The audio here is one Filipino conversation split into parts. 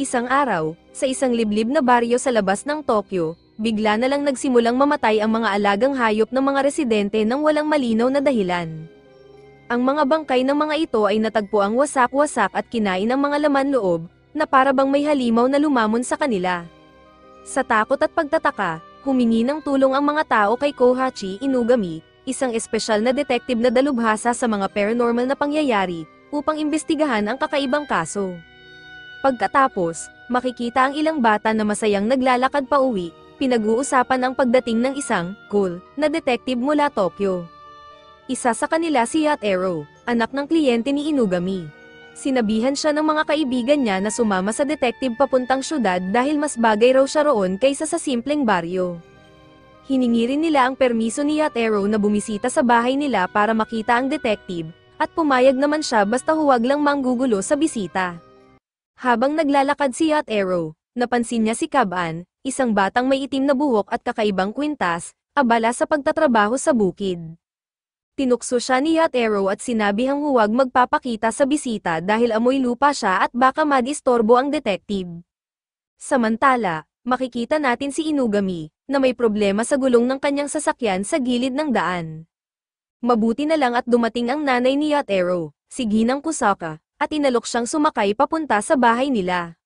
Isang araw, sa isang liblib na baryo sa labas ng Tokyo, bigla na lang nagsimulang mamatay ang mga alagang hayop ng mga residente nang walang malinaw na dahilan. Ang mga bangkay ng mga ito ay natagpuang wasak-wasak at kinain ng mga laman loob, na para bang may halimaw na lumamon sa kanila. Sa takot at pagtataka, humingi ng tulong ang mga tao kay Kohachi Inugami, isang espesyal na detective na dalubhasa sa mga paranormal na pangyayari, upang imbestigahan ang kakaibang kaso. Pagkatapos, makikita ang ilang bata na masayang naglalakad pa uwi, pinag-uusapan ang pagdating ng isang cool na detective mula Tokyo. Isa sa kanila si Yatero, anak ng kliyente ni Inugami. Sinabihan siya ng mga kaibigan niya na sumama sa detective papuntang syudad dahil mas bagay raw siya roon kaysa sa simpleng baryo. Hiningi rin nila ang permiso ni Yatero na bumisita sa bahay nila para makita ang detective, at pumayag naman siya basta huwag lang manggugulo sa bisita. Habang naglalakad si Yatero, napansin niya si Kaban, isang batang may itim na buhok at kakaibang kwintas, abala sa pagtatrabaho sa bukid. Tinukso siya ni Yatero at sinabihang huwag magpapakita sa bisita dahil amoy lupa siya at baka madistorbo ang detective. Samantala, makikita natin si Inugami, na may problema sa gulong ng kanyang sasakyan sa gilid ng daan. Mabuti na lang at dumating ang nanay ni Yatero, si Ginang Kusaka, at inalok siyang sumakay papunta sa bahay nila.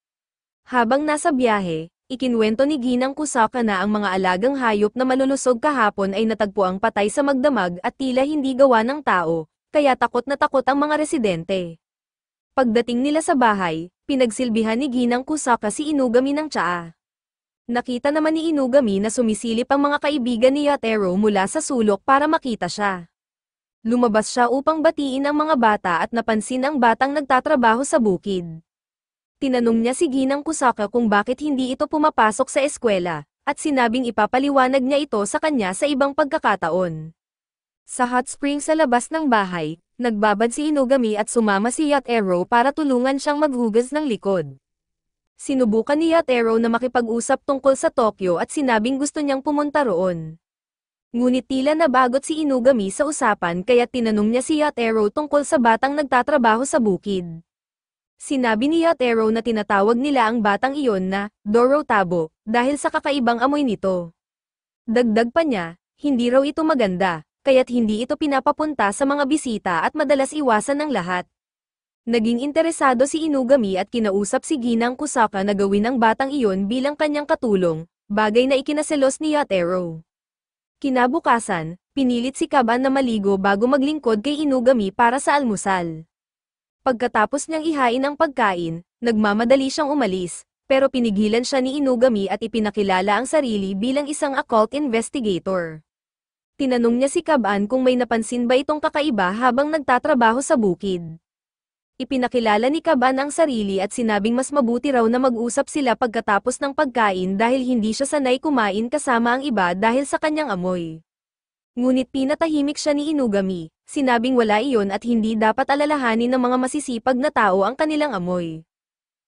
Habang nasa biyahe, ikinwento ni Ginang Kusaka na ang mga alagang hayop na malulusog kahapon ay natagpuang patay sa magdamag at tila hindi gawa ng tao, kaya takot na takot ang mga residente. Pagdating nila sa bahay, pinagsilbihan ni Ginang Kusaka si Inugami ng tsaa. Nakita naman ni Inugami na sumisilip ang mga kaibigan ni Yatero mula sa sulok para makita siya. Lumabas siya upang batiin ang mga bata at napansin ang batang nagtatrabaho sa bukid. Tinanong niya si Ginang Kusaka kung bakit hindi ito pumapasok sa eskwela, at sinabing ipapaliwanag niya ito sa kanya sa ibang pagkakataon. Sa hot spring sa labas ng bahay, nagbabad si Inugami at sumama si Yatero para tulungan siyang maghugas ng likod. Sinubukan ni Yatero na makipag-usap tungkol sa Tokyo at sinabing gusto niyang pumunta roon. Ngunit tila nabagot si Inugami sa usapan kaya tinanong niya si Yatero tungkol sa batang nagtatrabaho sa bukid. Sinabi ni Yatero na tinatawag nila ang batang iyon na Dorotabo dahil sa kakaibang amoy nito. Dagdag pa niya, hindi raw ito maganda, kaya't hindi ito pinapapunta sa mga bisita at madalas iwasan ng lahat. Naging interesado si Inugami at kinausap si Ginang Kusaka na gawin ang batang iyon bilang kanyang katulong, bagay na ikinaselos ni Yatero. Kinabukasan, pinilit si Kaban na maligo bago maglingkod kay Inugami para sa almusal. Pagkatapos niyang ihain ang pagkain, nagmamadali siyang umalis, pero pinigilan siya ni Inugami at ipinakilala ang sarili bilang isang occult investigator. Tinanong niya si Kaban kung may napansin ba itong kakaiba habang nagtatrabaho sa bukid. Ipinakilala ni Kaban ang sarili at sinabing mas mabuti raw na mag-usap sila pagkatapos ng pagkain dahil hindi siya sanay kumain kasama ang iba dahil sa kanyang amoy. Ngunit pinatahimik siya ni Inugami, sinabing wala iyon at hindi dapat alalahanin ng mga masisipag na tao ang kanilang amoy.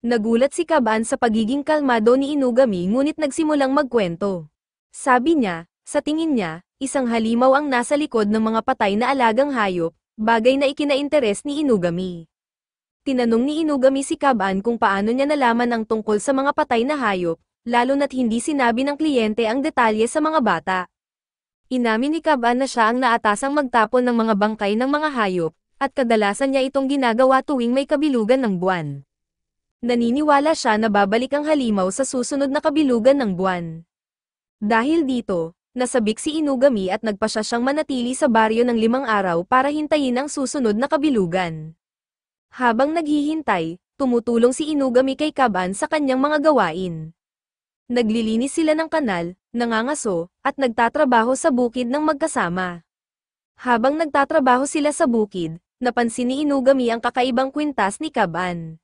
Nagulat si Kaban sa pagiging kalmado ni Inugami ngunit nagsimulang magkwento. Sabi niya, sa tingin niya, isang halimaw ang nasa likod ng mga patay na alagang hayop, bagay na ikinainteres ni Inugami. Tinanong ni Inugami si Kaban kung paano niya nalaman ang tungkol sa mga patay na hayop, lalo na't hindi sinabi ng kliyente ang detalye sa mga bata. Inamin ni Kaban na siya ang naatasang magtapon ng mga bangkay ng mga hayop, at kadalasan niya itong ginagawa tuwing may kabilugan ng buwan. Naniniwala siya na babalik ang halimaw sa susunod na kabilugan ng buwan. Dahil dito, nasabik si Inugami at nagpasya siyang manatili sa baryo ng 5 araw para hintayin ang susunod na kabilugan. Habang naghihintay, tumutulong si Inugami kay Kaban sa kanyang mga gawain. Naglilinis sila ng kanal, nangangaso, at nagtatrabaho sa bukid ng magkasama. Habang nagtatrabaho sila sa bukid, napansin ni Inugami ang kakaibang kwintas ni Kaban.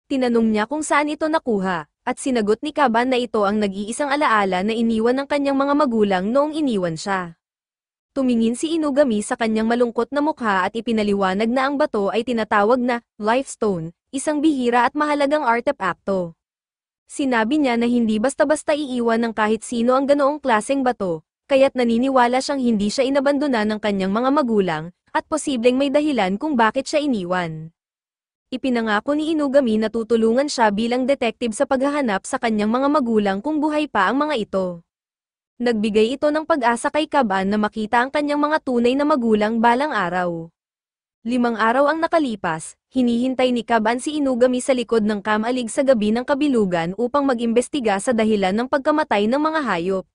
Tinanong niya kung saan ito nakuha, at sinagot ni Kaban na ito ang nag-iisang alaala na iniwan ng kanyang mga magulang noong iniwan siya. Tumingin si Inugami sa kanyang malungkot na mukha at ipinaliwanag na ang bato ay tinatawag na life stone, isang bihira at mahalagang artepakto. Sinabi niya na hindi basta-basta iiwan ng kahit sino ang ganoong klaseng bato, kaya't naniniwala siyang hindi siya inabandona ng kanyang mga magulang, at posibleng may dahilan kung bakit siya iniwan. Ipinangako ni Inugami na tutulungan siya bilang detective sa paghahanap sa kanyang mga magulang kung buhay pa ang mga ito. Nagbigay ito ng pag-asa kay Kaban na makita ang kanyang mga tunay na magulang balang araw. 5 araw ang nakalipas, hinihintay ni Kaban si Inugami sa likod ng kamalig sa gabi ng kabilugan upang mag-imbestiga sa dahilan ng pagkamatay ng mga hayop.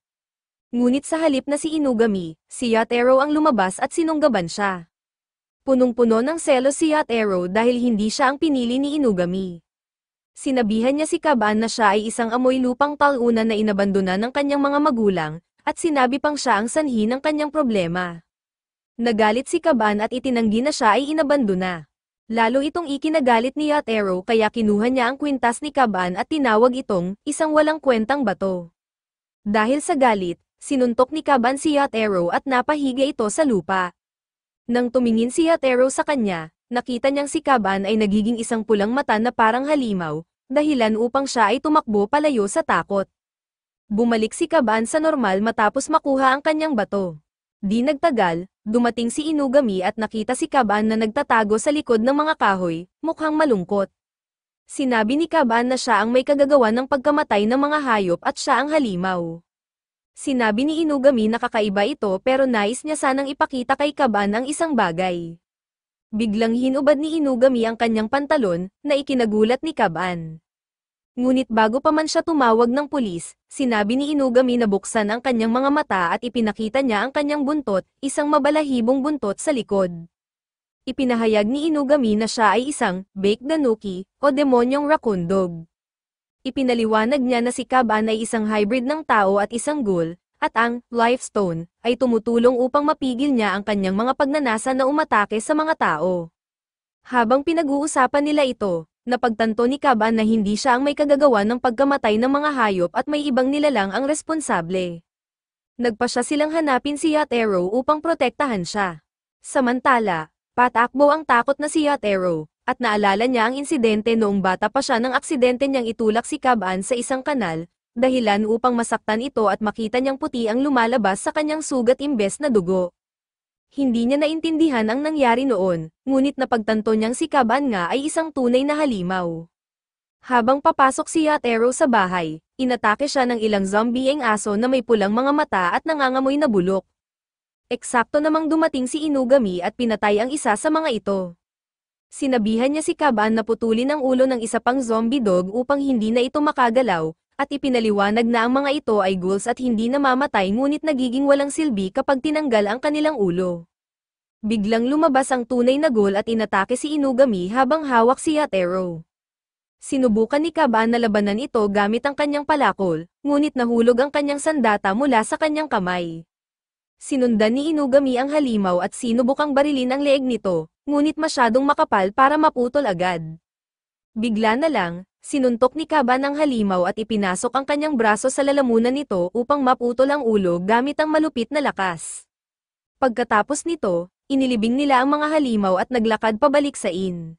Ngunit sa halip na si Inugami, si Yatero ang lumabas at sinunggaban siya. Punong-puno ng selos si Yatero dahil hindi siya ang pinili ni Inugami. Sinabihan niya si Kaban na siya ay isang amoy lupang talunan na inabandona ng kanyang mga magulang, at sinabi pang siya ang sanhi ng kanyang problema. Nagalit si Kaban at itinanggi na siya ay inabandona. Lalo itong ikinagalit ni Yatero kaya kinuha niya ang kwintas ni Kaban at tinawag itong isang walang kwentang bato. Dahil sa galit, sinuntok ni Kaban si Yatero at napahiga ito sa lupa. Nang tumingin si Yatero sa kanya, nakita niyang si Kaban ay nagiging isang pulang mata na parang halimaw, dahilan upang siya ay tumakbo palayo sa takot. Bumalik si Kaban sa normal matapos makuha ang kanyang bato. Di nagtagal, dumating si Inugami at nakita si Kaban na nagtatago sa likod ng mga kahoy, mukhang malungkot. Sinabi ni Kaban na siya ang may kagagawan ng pagkamatay ng mga hayop at siya ang halimaw. Sinabi ni Inugami na kakaiba ito pero nais niya sanang ipakita kay Kaban ang isang bagay. Biglang hinubad ni Inugami ang kanyang pantalon, na ikinagulat ni Kaban. Ngunit bago pa man siya tumawag ng pulis, sinabi ni Inugami na buksan ang kanyang mga mata at ipinakita niya ang kanyang buntot, isang mabalahibong buntot sa likod. Ipinahayag ni Inugami na siya ay isang Bake Danuki, o demonyong raccoon dog. Ipinaliwanag niya na si Kaban ay isang hybrid ng tao at isang ghoul, at ang Life Stone ay tumutulong upang mapigil niya ang kanyang mga pagnanasa na umatake sa mga tao. Habang pinag-uusapan nila ito, napagtanto ni Kaban na hindi siya ang may kagagawa ng pagkamatay ng mga hayop at may ibang nilalang ang responsable. Nagpa siya silang hanapin si Yatero upang protektahan siya. Samantala, patakbo ang takot na si Yatero, at naalala niya ang insidente noong bata pa siya ng aksidente niyang itulak si Kaban sa isang kanal, dahilan upang masaktan ito at makita niyang puti ang lumalabas sa kanyang sugat imbes na dugo. Hindi niya naintindihan ang nangyari noon, ngunit napagtanto niyang si Kaban nga ay isang tunay na halimaw. Habang papasok si Yatero sa bahay, inatake siya ng ilang zombieing aso na may pulang mga mata at nangangamoy na bulok. Eksakto namang dumating si Inugami at pinatay ang isa sa mga ito. Sinabihan niya si Kaban na putulin ang ulo ng isa pang zombie dog upang hindi na ito makagalaw, at ipinaliwanag na ang mga ito ay ghouls at hindi namamatay ngunit nagiging walang silbi kapag tinanggal ang kanilang ulo. Biglang lumabas ang tunay na ghoul at inatake si Inugami habang hawak si Yatero. Sinubukan ni Kaban na labanan ito gamit ang kanyang palakol, ngunit nahulog ang kanyang sandata mula sa kanyang kamay. Sinundan ni Inugami ang halimaw at sinubukang barilin ang leeg nito, ngunit masyadong makapal para maputol agad. Bigla na lang, sinuntok ni Kaban ang halimaw at ipinasok ang kanyang braso sa lalamunan nito upang maputol ang ulo gamit ang malupit na lakas. Pagkatapos nito, inilibing nila ang mga halimaw at naglakad pabalik sa inn.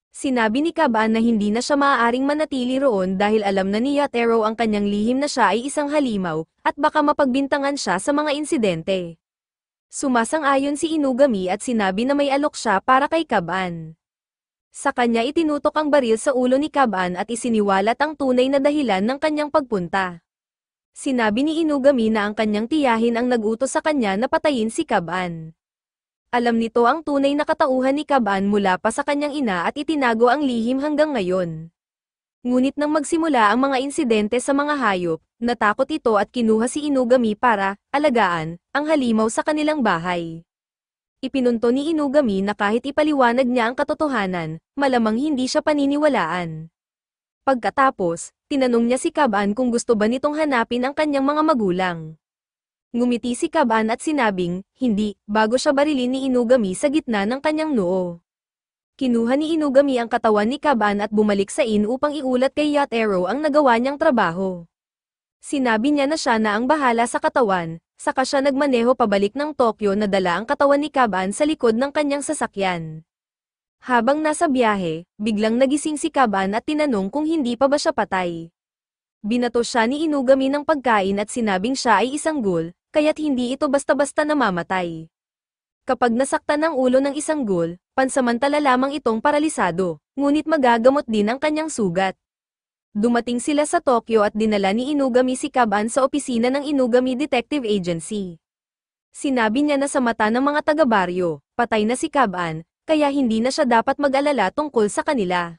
Sinabi ni Kaban na hindi na siya maaaring manatili roon dahil alam na ni Yatero ang kanyang lihim na siya ay isang halimaw, at baka mapagbintangan siya sa mga insidente. Sumasang-ayon si Inugami at sinabi na may alok siya para kay Kaban. Sa kanya itinutok ang baril sa ulo ni Kaban at isiniwalat ang tunay na dahilan ng kanyang pagpunta. Sinabi ni Inugami na ang kanyang tiyahin ang nag-utos sa kanya na patayin si Kaban. Alam nito ang tunay na katauhan ni Kaban mula pa sa kanyang ina at itinago ang lihim hanggang ngayon. Ngunit nang magsimula ang mga insidente sa mga hayop, natakot ito at kinuha si Inugami para alagaan ang halimaw sa kanilang bahay. Ipinunto ni Inugami na kahit ipaliwanag niya ang katotohanan, malamang hindi siya paniniwalaan. Pagkatapos, tinanong niya si Kaban kung gusto ba nitong hanapin ang kanyang mga magulang. Ngumiti si Kaban at sinabing, hindi, bago siya barilin ni Inugami sa gitna ng kanyang noo. Kinuha ni Inugami ang katawan ni Kaban at bumalik sa inn upang iulat kay Yatero ang nagawa niyang trabaho. Sinabi niya na siya na ang bahala sa katawan, saka siya nagmaneho pabalik ng Tokyo na dala ang katawan ni Kaban sa likod ng kanyang sasakyan. Habang nasa biyahe, biglang nagising si Kaban at tinanong kung hindi pa ba siya patay. Binato siya ni Inugami ng pagkain at sinabing siya ay isang ghoul, kaya't hindi ito basta-basta namamatay. Kapag nasaktan ang ulo ng isang ghoul, pansamantala lamang itong paralisado, ngunit magagamot din ang kanyang sugat. Dumating sila sa Tokyo at dinala ni Inugami si Kaban sa opisina ng Inugami Detective Agency. Sinabi niya na sa mata ng mga taga-baryo, patay na si Kaban, kaya hindi na siya dapat mag-alala tungkol sa kanila.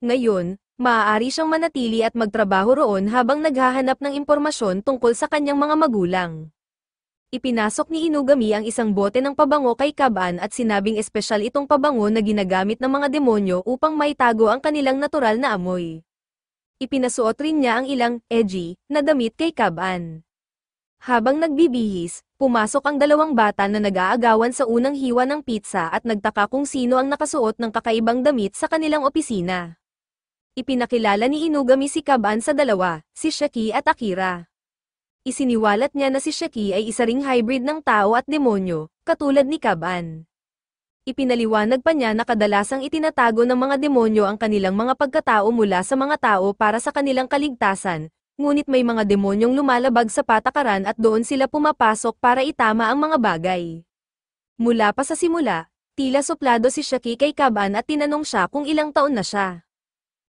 Ngayon, maaari siyang manatili at magtrabaho roon habang naghahanap ng impormasyon tungkol sa kanyang mga magulang. Ipinasok ni Inugami ang isang bote ng pabango kay Kaban at sinabing espesyal itong pabango na ginagamit ng mga demonyo upang maitago ang kanilang natural na amoy. Ipinasuot rin niya ang ilang edgy na damit kay Kaban. Habang nagbibihis, pumasok ang dalawang bata na nag-aagawan sa unang hiwa ng pizza at nagtaka kung sino ang nakasuot ng kakaibang damit sa kanilang opisina. Ipinakilala ni Inugami si Kaban sa dalawa, si Shiki at Akira. Isiniwalat niya na si Shiki ay isa ring hybrid ng tao at demonyo, katulad ni Kaban. Ipinaliwanag pa niya na kadalasang itinatago ng mga demonyo ang kanilang mga pagkatao mula sa mga tao para sa kanilang kaligtasan, ngunit may mga demonyong lumalabag sa patakaran at doon sila pumapasok para itama ang mga bagay. Mula pa sa simula, tila suplado si Shiki kay Kaban at tinanong siya kung ilang taon na siya.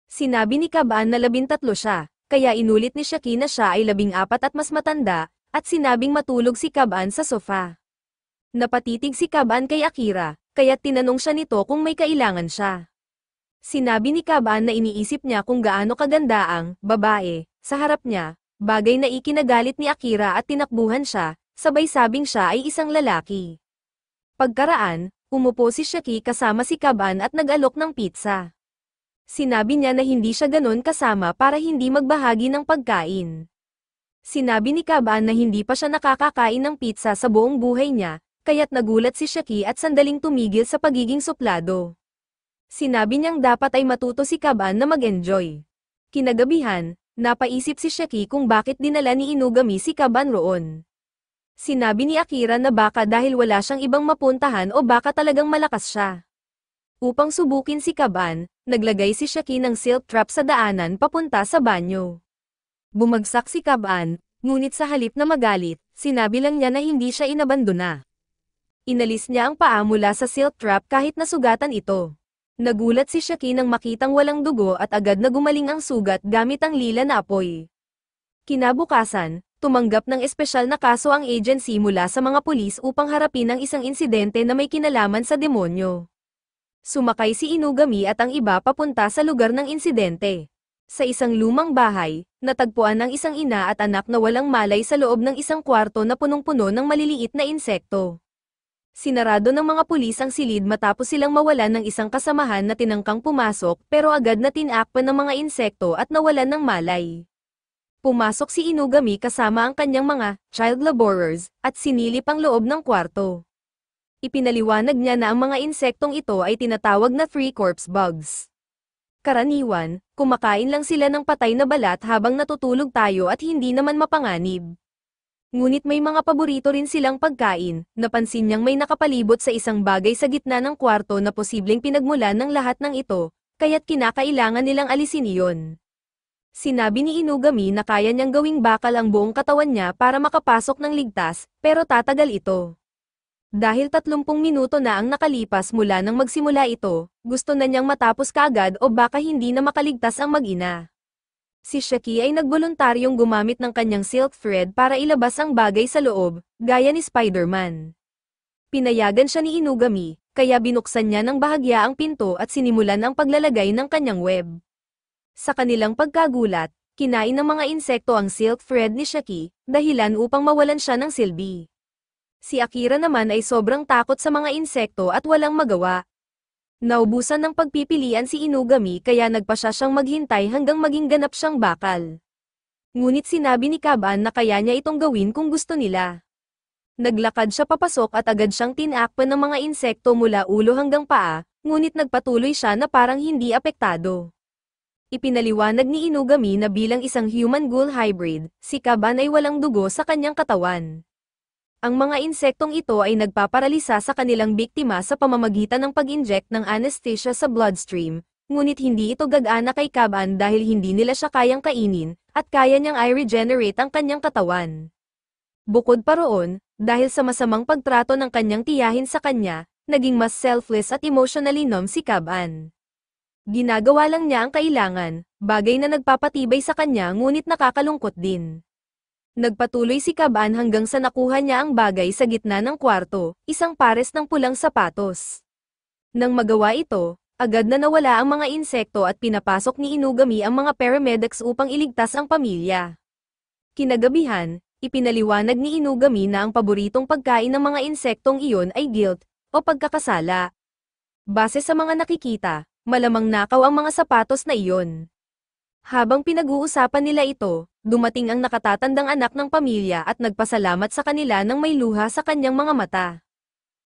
Sinabi ni Kaban na 13 siya, kaya inulit ni Shiki na siya ay 14 at mas matanda, at sinabing matulog si Kaban sa sofa. Napatitig si Kaban kay Akira, kaya't tinanong siya nito kung may kailangan siya. Sinabi ni Kaban na iniisip niya kung gaano kaganda ang babae sa harap niya, bagay na ikinagalit ni Akira at tinakbuhan siya, sabay sabing siya ay isang lalaki. Pagkaraan, umupo si Shiki kasama si Kaban at nag-alok ng pizza. Sinabi niya na hindi siya ganon kasama para hindi magbahagi ng pagkain. Sinabi ni Kaban na hindi pa siya nakakakain ng pizza sa buong buhay niya, kaya't nagulat si Shiki at sandaling tumigil sa pagiging suplado. Sinabi niyang dapat ay matuto si Kaban na mag-enjoy. Kinagabihan, napaisip si Shiki kung bakit dinala ni Inugami si Kaban roon. Sinabi ni Akira na baka dahil wala siyang ibang mapuntahan o baka talagang malakas siya. Upang subukin si Kaban, naglagay si Shiki ng silk trap sa daanan papunta sa banyo. Bumagsak si Kaban, ngunit sa halip na magalit, sinabi lang niya na hindi siya inabandona. Inalis niya ang paa mula sa silk trap kahit nasugatan ito. Nagulat si Shiki nang makitang walang dugo at agad na gumaling ang sugat gamit ang lila na apoy. Kinabukasan, tumanggap ng espesyal na kaso ang agency mula sa mga pulis upang harapin ang isang insidente na may kinalaman sa demonyo. Sumakay si Inugami at ang iba papunta sa lugar ng insidente. Sa isang lumang bahay, natagpuan ang isang ina at anak na walang malay sa loob ng isang kwarto na punong-puno ng maliliit na insekto. Sinarado ng mga pulis ang silid matapos silang mawalan ng isang kasamahan na tinangkang pumasok pero agad na tinakpan ng mga insekto at nawalan ng malay. Pumasok si Inugami kasama ang kanyang mga child laborers at sinilip ang loob ng kwarto. Ipinaliwanag niya na ang mga insektong ito ay tinatawag na three-corpse bugs. Karaniwan, kumakain lang sila ng patay na balat habang natutulog tayo at hindi naman mapanganib. Ngunit may mga paborito rin silang pagkain, napansin niyang may nakapalibot sa isang bagay sa gitna ng kwarto na posibleng pinagmulan ng lahat ng ito, kaya't kinakailangan nilang alisin iyon. Sinabi ni Inugami na kaya niyang gawing bakal ang buong katawan niya para makapasok ng ligtas, pero tatagal ito. Dahil 30 minuto na ang nakalipas mula nang magsimula ito, gusto na niyang matapos kaagad o baka hindi na makaligtas ang mag-ina. Si Shiki ay nagboluntaryong gumamit ng kanyang silk thread para ilabas ang bagay sa loob, gaya ni Spider-Man. Pinayagan siya ni Inugami, kaya binuksan niya ng bahagya ang pinto at sinimulan ang paglalagay ng kanyang web. Sa kanilang pagkagulat, kinain ng mga insekto ang silk thread ni Shiki, dahilan upang mawalan siya ng silbi. Si Akira naman ay sobrang takot sa mga insekto at walang magawa. Naubusan ng pagpipilian si Inugami kaya nagpa siya siyang maghintay hanggang maging ganap siyang bakal. Ngunit sinabi ni Kaban na kaya niya itong gawin kung gusto nila. Naglakad siya papasok at agad siyang tinakpan ng mga insekto mula ulo hanggang paa, ngunit nagpatuloy siya na parang hindi apektado. Ipinaliwanag ni Inugami na bilang isang human-ghoul hybrid, si Kaban ay walang dugo sa kanyang katawan. Ang mga insektong ito ay nagpaparalisa sa kanilang biktima sa pamamagitan ng pag-inject ng anesthesia sa bloodstream, ngunit hindi ito gagana kay Kaban dahil hindi nila siya kayang kainin, at kaya niyang i-regenerate ang kanyang katawan. Bukod pa roon, dahil sa masamang pagtrato ng kanyang tiyahin sa kanya, naging mas selfless at emotionally numb si Caban. Ginagawa lang niya ang kailangan, bagay na nagpapatibay sa kanya ngunit nakakalungkot din. Nagpatuloy si Caban hanggang sa nakuha niya ang bagay sa gitna ng kwarto, isang pares ng pulang sapatos. Nang magawa ito, agad na nawala ang mga insekto at pinapasok ni Inugami ang mga paramedics upang iligtas ang pamilya. Kinagabihan, ipinaliwanag ni Inugami na ang paboritong pagkain ng mga insektong iyon ay guilt, o pagkakasala. Base sa mga nakikita, malamang nakaw ang mga sapatos na iyon. Habang pinag-uusapan nila ito, dumating ang nakatatandang anak ng pamilya at nagpasalamat sa kanila nang may luha sa kanyang mga mata.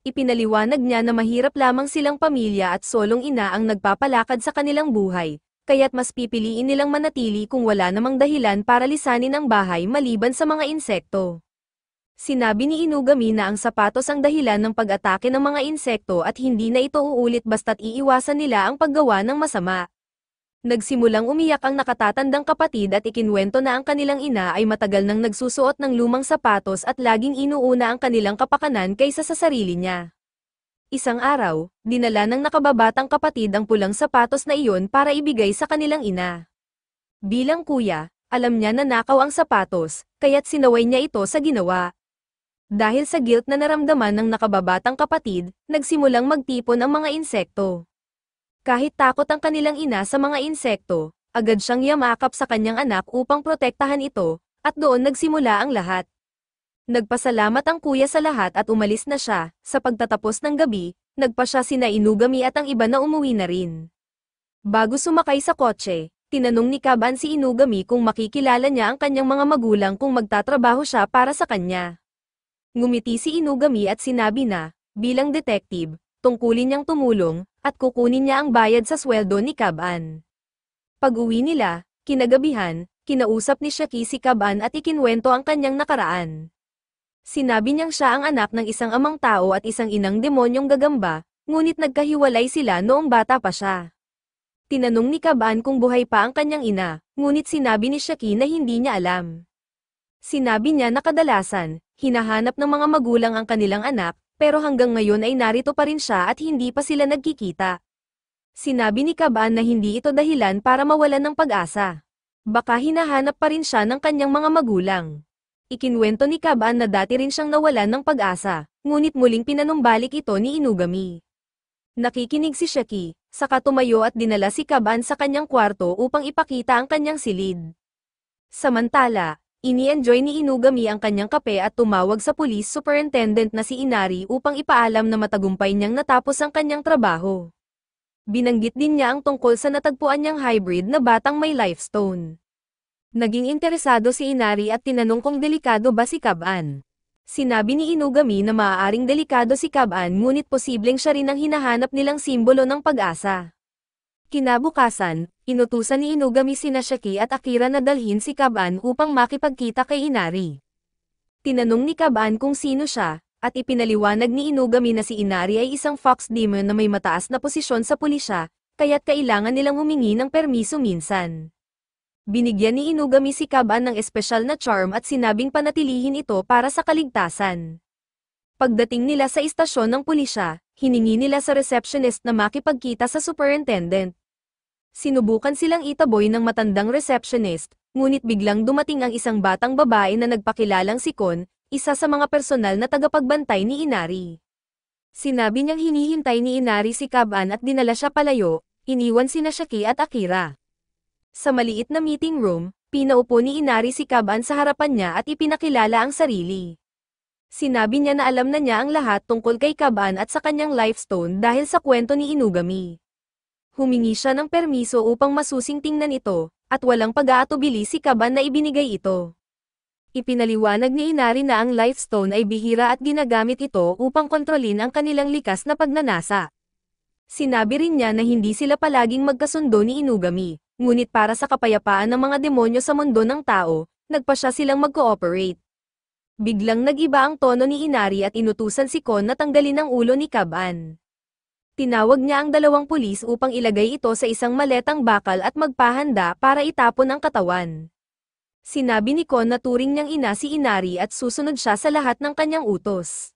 Ipinaliwanag niya na mahirap lamang silang pamilya at solong ina ang nagpapalakad sa kanilang buhay, kaya't mas pipiliin nilang manatili kung wala namang dahilan para lisanin ang bahay maliban sa mga insekto. Sinabi ni Inugami na ang sapatos ang dahilan ng pag-atake ng mga insekto at hindi na ito uulit basta't iiwasan nila ang paggawa ng masama. Nagsimulang umiyak ang nakatatandang kapatid at ikinwento na ang kanilang ina ay matagal nang nagsusuot ng lumang sapatos at laging inuuna ang kanilang kapakanan kaysa sa sarili niya. Isang araw, dinala ng nakababatang kapatid ang pulang sapatos na iyon para ibigay sa kanilang ina. Bilang kuya, alam niya na nakaw ang sapatos, kaya't sinaway niya ito sa ginawa. Dahil sa guilt na naramdaman ng nakababatang kapatid, nagsimulang magtipon ang mga insekto. Kahit takot ang kanilang ina sa mga insekto, agad siyang yamakap sa kanyang anak upang protektahan ito, at doon nagsimula ang lahat. Nagpasalamat ang kuya sa lahat at umalis na siya. Sa pagtatapos ng gabi, nagpa siya sina Inugami at ang iba na umuwi na rin. Bago sumakay sa kotse, tinanong ni Caban si Inugami kung makikilala niya ang kanyang mga magulang kung magtatrabaho siya para sa kanya. Ngumiti si Inugami at sinabi na, bilang detective, tungkulin niyang tumulong, at kukunin niya ang bayad sa sweldo ni Caban. Pag-uwi nila, kinagabihan, kinausap ni Shaki si Caban at ikinwento ang kanyang nakaraan. Sinabi niyang siya ang anak ng isang amang tao at isang inang demonyong gagamba, ngunit nagkahiwalay sila noong bata pa siya. Tinanong ni Caban kung buhay pa ang kanyang ina, ngunit sinabi ni Shaki na hindi niya alam. Sinabi niya na kadalasan, hinahanap ng mga magulang ang kanilang anak, pero hanggang ngayon ay narito pa rin siya at hindi pa sila nagkikita. Sinabi ni Caban na hindi ito dahilan para mawalan ng pag-asa. Baka hinahanap pa rin siya ng kanyang mga magulang. Ikinwento ni Caban na dati rin siyang nawalan ng pag-asa, ngunit muling pinanumbalik ito ni Inugami. Nakikinig si Shaki, saka tumayo at dinala si Caban sa kanyang kwarto upang ipakita ang kanyang silid. Samantala, ini-enjoy ni Inugami ang kanyang kape at tumawag sa police superintendent na si Inari upang ipaalam na matagumpay niyang natapos ang kanyang trabaho. Binanggit din niya ang tungkol sa natagpuan niyang hybrid na batang may life stone. Naging interesado si Inari at tinanong kung delikado ba si Caban. Sinabi ni Inugami na maaaring delikado si Caban ngunit posibleng siya rin ang hinahanap nilang simbolo ng pag-asa. Kinabukasan, inutusan ni Inugami sina Shaki at Akira na dalhin si Caban upang makipagkita kay Inari. Tinanong ni Caban kung sino siya, at ipinaliwanag ni Inugami na si Inari ay isang fox demon na may mataas na posisyon sa pulisya, kaya't kailangan nilang humingi ng permiso minsan. Binigyan ni Inugami si Caban ng espesyal na charm at sinabing panatilihin ito para sa kaligtasan. Pagdating nila sa istasyon ng pulisya, hiningi nila sa receptionist na makipagkita sa superintendent. Sinubukan silang itaboy ng matandang receptionist, ngunit biglang dumating ang isang batang babae na nagpakilalang si Kon, isa sa mga personal na tagapagbantay ni Inari. Sinabi niyang hinihintay ni Inari si Caban at dinala siya palayo, iniwan sina Shaki at Akira. Sa maliit na meeting room, pinaupo ni Inari si Caban sa harapan niya at ipinakilala ang sarili. Sinabi niya na alam na niya ang lahat tungkol kay Caban at sa kanyang life stone dahil sa kwento ni Inugami. Humingi siya ng permiso upang masusing tingnan ito, at walang pag-aatubili si Caban na ibinigay ito. Ipinaliwanag ni Inari na ang life stone ay bihira at ginagamit ito upang kontrolin ang kanilang likas na pagnanasa. Sinabi rin niya na hindi sila palaging magkasundo ni Inugami, ngunit para sa kapayapaan ng mga demonyo sa mundo ng tao, nagpa siya silang mag-cooperate. Biglang nag-iba ang tono ni Inari at inutusan si Kon na tanggalin ang ulo ni Caban. Tinawag niya ang dalawang pulis upang ilagay ito sa isang maletang bakal at magpahanda para itapon ang katawan. Sinabi ni Kon na turing niyang ina si Inari at susunod siya sa lahat ng kanyang utos.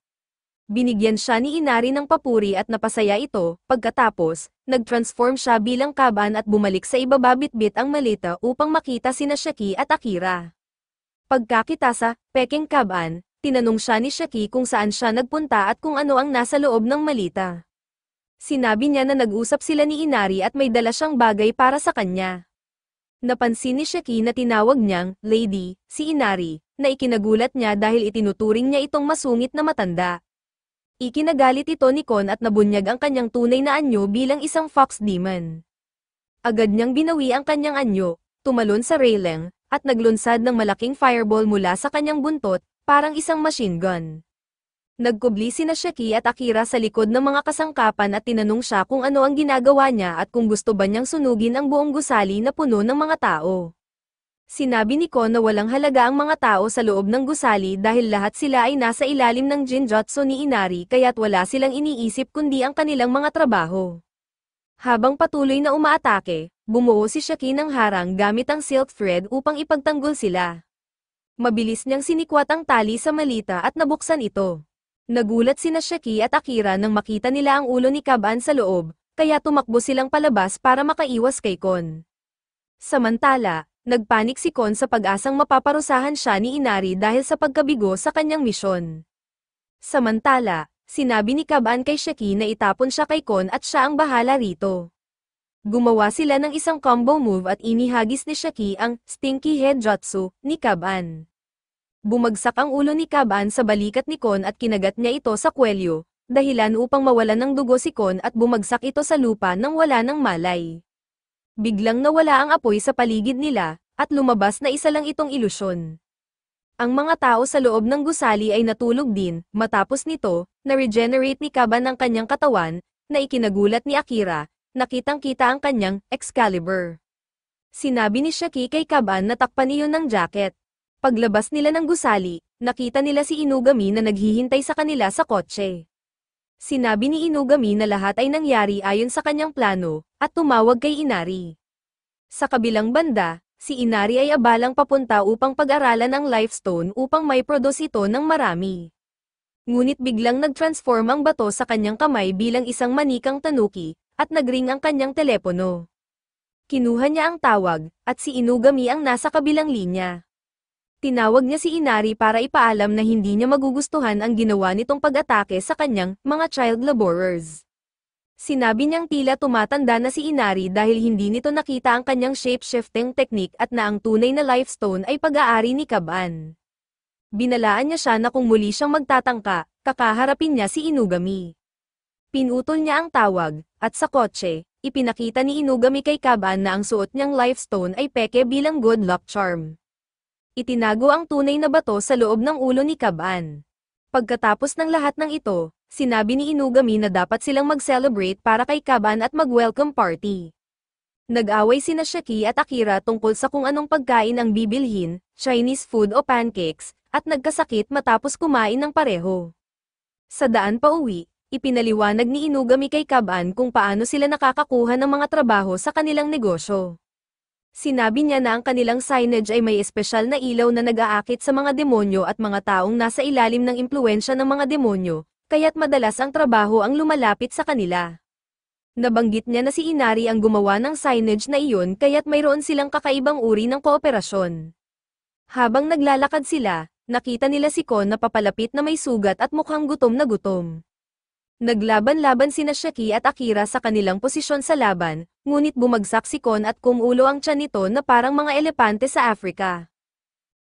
Binigyan siya ni Inari ng papuri at napasaya ito. Pagkatapos, nag-transform siya bilang Kaban at bumalik sa ibaba bitbit ang malita upang makita sina Shaki at Akira. Pagkakita sa Peking Kaban, tinanong siya ni Shaki kung saan siya nagpunta at kung ano ang nasa loob ng malita. Sinabi niya na nag-usap sila ni Inari at may dala siyang bagay para sa kanya. Napansin ni Shaki na tinawag niyang Lady si Inari, na ikinagulat niya dahil itinuturing niya itong masungit na matanda. Ikinagalit ito ni Kon at nabunyag ang kanyang tunay na anyo bilang isang fox demon. Agad niyang binawi ang kanyang anyo, tumalon sa railing, at naglunsad ng malaking fireball mula sa kanyang buntot, parang isang machine gun. Nagkubli sina Shaki at Akira sa likod ng mga kasangkapan at tinanong siya kung ano ang ginagawa niya at kung gusto ba niyang sunugin ang buong gusali na puno ng mga tao. Sinabi ni Kon na walang halaga ang mga tao sa loob ng gusali dahil lahat sila ay nasa ilalim ng Jinjutsu ni Inari kaya't wala silang iniisip kundi ang kanilang mga trabaho. Habang patuloy na umaatake, bumuo si Shaki ng harang gamit ang silk thread upang ipagtanggol sila. Mabilis niyang sinikwat ang tali sa malita at nabuksan ito. Nagulat sina Shaki at Akira nang makita nila ang ulo ni Kaban sa loob, kaya tumakbo silang palabas para makaiwas kay Kon. Samantala, nagpanik si Kon sa pag-asang mapaparusahan siya ni Inari dahil sa pagkabigo sa kanyang misyon. Samantala, sinabi ni Kaban kay Shaki na itapon siya kay Kon at siya ang bahala rito. Gumawa sila ng isang combo move at inihagis ni Shaki ang Stinky Head Jutsu ni Kaban. Bumagsak ang ulo ni Kaban sa balikat ni Kon at kinagat niya ito sa kwelyo, dahilan upang mawalan ng dugo si Kon at bumagsak ito sa lupa nang wala ng malay. Biglang nawala ang apoy sa paligid nila, at lumabas na isa lang itong ilusyon. Ang mga tao sa loob ng gusali ay natulog din, matapos nito, na-regenerate ni Kaban ang kanyang katawan, na ikinagulat ni Akira, nakitang-kita ang kanyang Excalibur. Sinabi ni Shaki kay Kaban na takpan iyon ng jacket. Paglabas nila ng gusali, nakita nila si Inugami na naghihintay sa kanila sa kotse. Sinabi ni Inugami na lahat ay nangyari ayon sa kanyang plano, at tumawag kay Inari. Sa kabilang banda, si Inari ay abalang papunta upang pag-aralan ang Life Stone upang may produce ito ng marami. Ngunit biglang nag-transform ang bato sa kanyang kamay bilang isang manikang tanuki, at nagring ang kanyang telepono. Kinuha niya ang tawag, at si Inugami ang nasa kabilang linya. Tinawag niya si Inari para ipaalam na hindi niya magugustuhan ang ginawa nitong pag-atake sa kanyang mga child laborers. Sinabi niyang tila tumatanda na si Inari dahil hindi nito nakita ang kanyang shape-shifting technique at na ang tunay na Life Stone ay pag-aari ni Kaban. Binalaan niya siya na kung muli siyang magtatangka, kakaharapin niya si Inugami. Pinutol niya ang tawag, at sa kotse, ipinakita ni Inugami kay Kaban na ang suot niyang Life Stone ay peke bilang good luck charm. Itinago ang tunay na bato sa loob ng ulo ni Kaban. Pagkatapos ng lahat ng ito, sinabi ni Inugami na dapat silang mag-celebrate para kay Kaban at mag-welcome party. Nag-away sina Shaki at Akira tungkol sa kung anong pagkain ang bibilhin, Chinese food o pancakes, at nagkasakit matapos kumain ng pareho. Sa daan pa uwi, ipinaliwanag ni Inugami kay Kaban kung paano sila nakakakuha ng mga trabaho sa kanilang negosyo. Sinabi niya na ang kanilang signage ay may espesyal na ilaw na nag-aakit sa mga demonyo at mga taong nasa ilalim ng impluwensya ng mga demonyo, kaya't madalas ang trabaho ang lumalapit sa kanila. Nabanggit niya na si Inari ang gumawa ng signage na iyon kaya't mayroon silang kakaibang uri ng kooperasyon. Habang naglalakad sila, nakita nila si Kon na papalapit na may sugat at mukhang gutom na gutom. Naglaban-laban sina Shaki at Akira sa kanilang posisyon sa laban, ngunit bumagsak si Kon at kumulo ang tiyan nito na parang mga elepante sa Africa.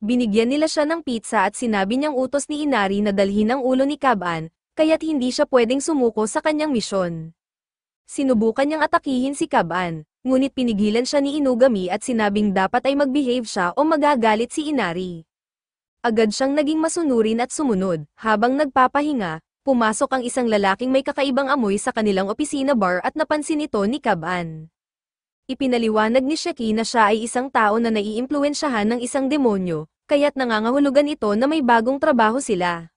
Binigyan nila siya ng pizza at sinabi niyang utos ni Inari na dalhin ang ulo ni Kaban, kaya't hindi siya pwedeng sumuko sa kanyang misyon. Sinubukan niyang atakihin si Kaban, ngunit pinigilan siya ni Inugami at sinabing dapat ay mag-behave siya o magagalit si Inari. Agad siyang naging masunurin at sumunod, habang nagpapahinga. Pumasok ang isang lalaking may kakaibang amoy sa kanilang opisina bar at napansin ito ni Kaban. Ipinaliwanag ni Shaki na siya ay isang tao na naiimpluwensyahan ng isang demonyo, kaya't nangangahulugan ito na may bagong trabaho sila.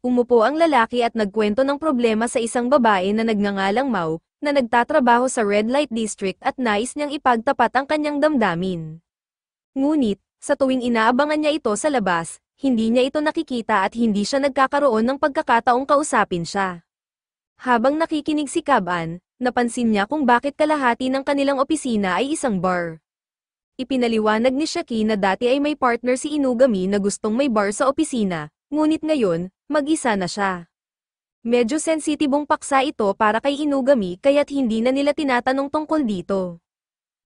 Umupo ang lalaki at nagkwento ng problema sa isang babae na nagngangalang Mau, na nagtatrabaho sa Red Light District at nais niyang ipagtapat ang kanyang damdamin. Ngunit, sa tuwing inaabangan niya ito sa labas, hindi niya ito nakikita at hindi siya nagkakaroon ng pagkakataong kausapin siya. Habang nakikinig si Kaban, napansin niya kung bakit kalahati ng kanilang opisina ay isang bar. Ipinaliwanag ni Shaki na dati ay may partner si Inugami na gustong may bar sa opisina, ngunit ngayon, mag-isa na siya. Medyo sensitibong paksa ito para kay Inugami kaya't hindi na nila tinatanong tungkol dito.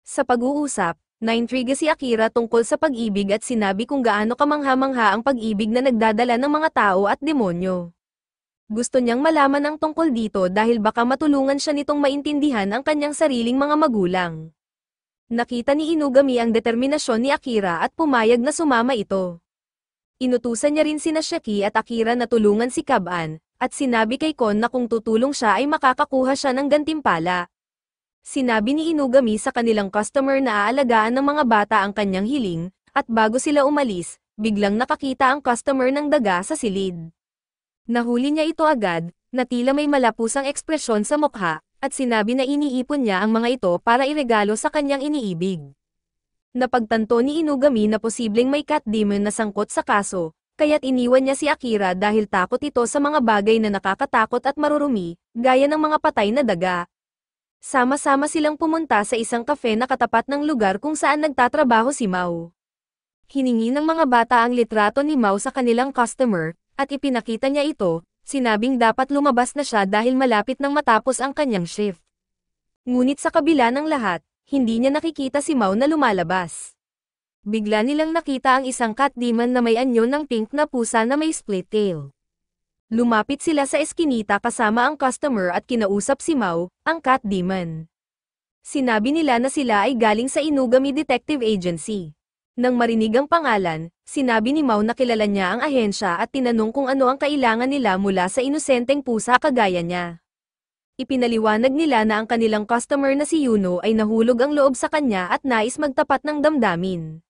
Sa pag-uusap, naintriga si Akira tungkol sa pag-ibig at sinabi kung gaano kamangha-mangha ang pag-ibig na nagdadala ng mga tao at demonyo. Gusto niyang malaman ang tungkol dito dahil baka matulungan siya nitong maintindihan ang kanyang sariling mga magulang. Nakita ni Inugami ang determinasyon ni Akira at pumayag na sumama ito. Inutusan niya rin sina Shaki at Akira na tulungan si Kaban, at sinabi kay Kon na kung tutulong siya ay makakakuha siya ng gantimpala. Sinabi ni Inugami sa kanilang customer na aalagaan ng mga bata ang kanyang hiling, at bago sila umalis, biglang nakakita ang customer ng daga sa silid. Nahuli niya ito agad, na tila may malapusang ekspresyon sa mukha, at sinabi na iniipon niya ang mga ito para iregalo sa kanyang iniibig. Napagtanto ni Inugami na posibleng may cat demon na sangkot sa kaso, kaya't iniwan niya si Akira dahil takot ito sa mga bagay na nakakatakot at marurumi, gaya ng mga patay na daga. Sama-sama silang pumunta sa isang kafe na katapat ng lugar kung saan nagtatrabaho si Mao. Hiningi ng mga bata ang litrato ni Mao sa kanilang customer, at ipinakita niya ito, sinabing dapat lumabas na siya dahil malapit nang matapos ang kanyang shift. Ngunit sa kabila ng lahat, hindi niya nakikita si Mao na lumalabas. Bigla nilang nakita ang isang cat demon na may anyo ng pink na pusa na may split tail. Lumapit sila sa eskinita kasama ang customer at kinausap si Mao, ang cat demon. Sinabi nila na sila ay galing sa Inugami Detective Agency. Nang marinig ang pangalan, sinabi ni Mao na kilala niya ang ahensya at tinanong kung ano ang kailangan nila mula sa inosenteng pusa kagaya niya. Ipinaliwanag nila na ang kanilang customer na si Yuno ay nahulog ang loob sa kanya at nais magtapat ng damdamin.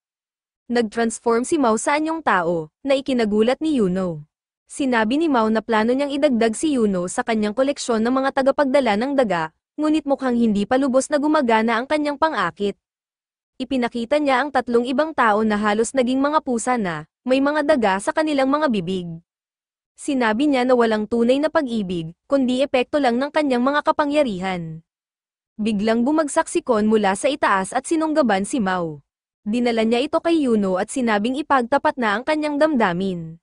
Nag-transform si Mao sa anyong tao, na ikinagulat ni Yuno. Sinabi ni Mao na plano niyang idagdag si Yuno sa kanyang koleksyon ng mga tagapagdala ng daga, ngunit mukhang hindi pa lubos na gumagana ang kanyang pang-akit. Ipinakita niya ang 3 ibang tao na halos naging mga pusa na, may mga daga sa kanilang mga bibig. Sinabi niya na walang tunay na pag-ibig, kundi epekto lang ng kanyang mga kapangyarihan. Biglang bumagsak si Kon mula sa itaas at sinunggaban si Mao. Dinala niya ito kay Yuno at sinabing ipagtapat na ang kanyang damdamin.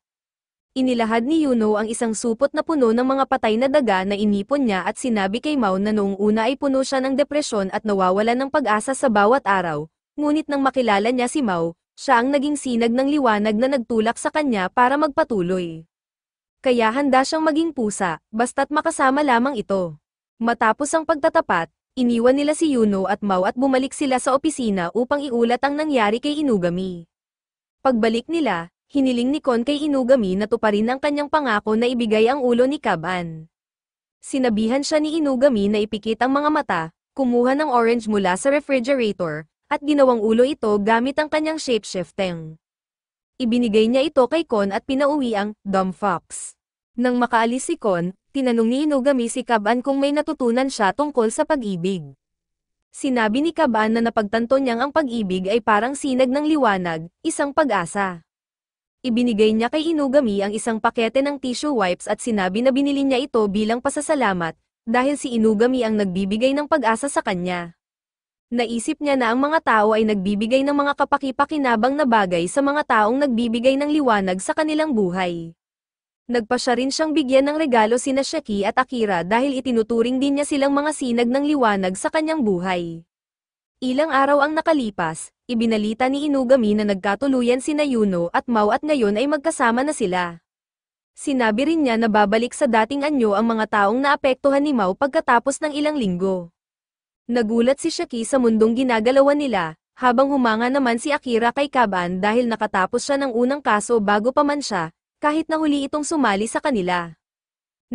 Inilahad ni Yuno ang isang supot na puno ng mga patay na daga na inipon niya at sinabi kay Mao na noong una ay puno siya ng depresyon at nawawalan ng pag-asa sa bawat araw. Ngunit nang makilala niya si Mao, siya ang naging sinag ng liwanag na nagtulak sa kanya para magpatuloy. Kaya handa siyang maging pusa, basta't makasama lamang ito. Matapos ang pagtatapat, iniwan nila si Yuno at Mao at bumalik sila sa opisina upang iulat ang nangyari kay Inugami. Pagbalik nila, hiniling ni Kon kay Inugami na tuparin ang kanyang pangako na ibigay ang ulo ni Kaban. Sinabihan siya ni Inugami na ipikit ang mga mata, kumuha ng orange mula sa refrigerator, at ginawang ulo ito gamit ang kanyang shapeshifting. Ibinigay niya ito kay Kon at pinauwi ang Dumb Fox. Nang makaalis si Kon, tinanong ni Inugami si Kaban kung may natutunan siya tungkol sa pag-ibig. Sinabi ni Kaban na napagtanto niyang ang pag-ibig ay parang sinag ng liwanag, isang pag-asa. Ibinigay niya kay Inugami ang isang pakete ng tissue wipes at sinabi na binili niya ito bilang pasasalamat, dahil si Inugami ang nagbibigay ng pag-asa sa kanya. Naisip niya na ang mga tao ay nagbibigay ng mga kapaki-pakinabang na bagay sa mga taong nagbibigay ng liwanag sa kanilang buhay. Nagpa siya rin siyang bigyan ng regalo sina Shaki at Akira dahil itinuturing din niya silang mga sinag ng liwanag sa kanyang buhay. Ilang araw ang nakalipas, ibinalita ni Inugami na nagkatuluyan sina Yuno at Mao at ngayon ay magkasama na sila. Sinabi rin niya na babalik sa dating anyo ang mga taong naapektuhan ni Mao pagkatapos ng ilang linggo. Nagulat si Shaki sa mundong ginagalawan nila, habang humanga naman si Akira kay Kaban dahil nakatapos siya ng unang kaso bago pa man siya, kahit na huli itong sumali sa kanila.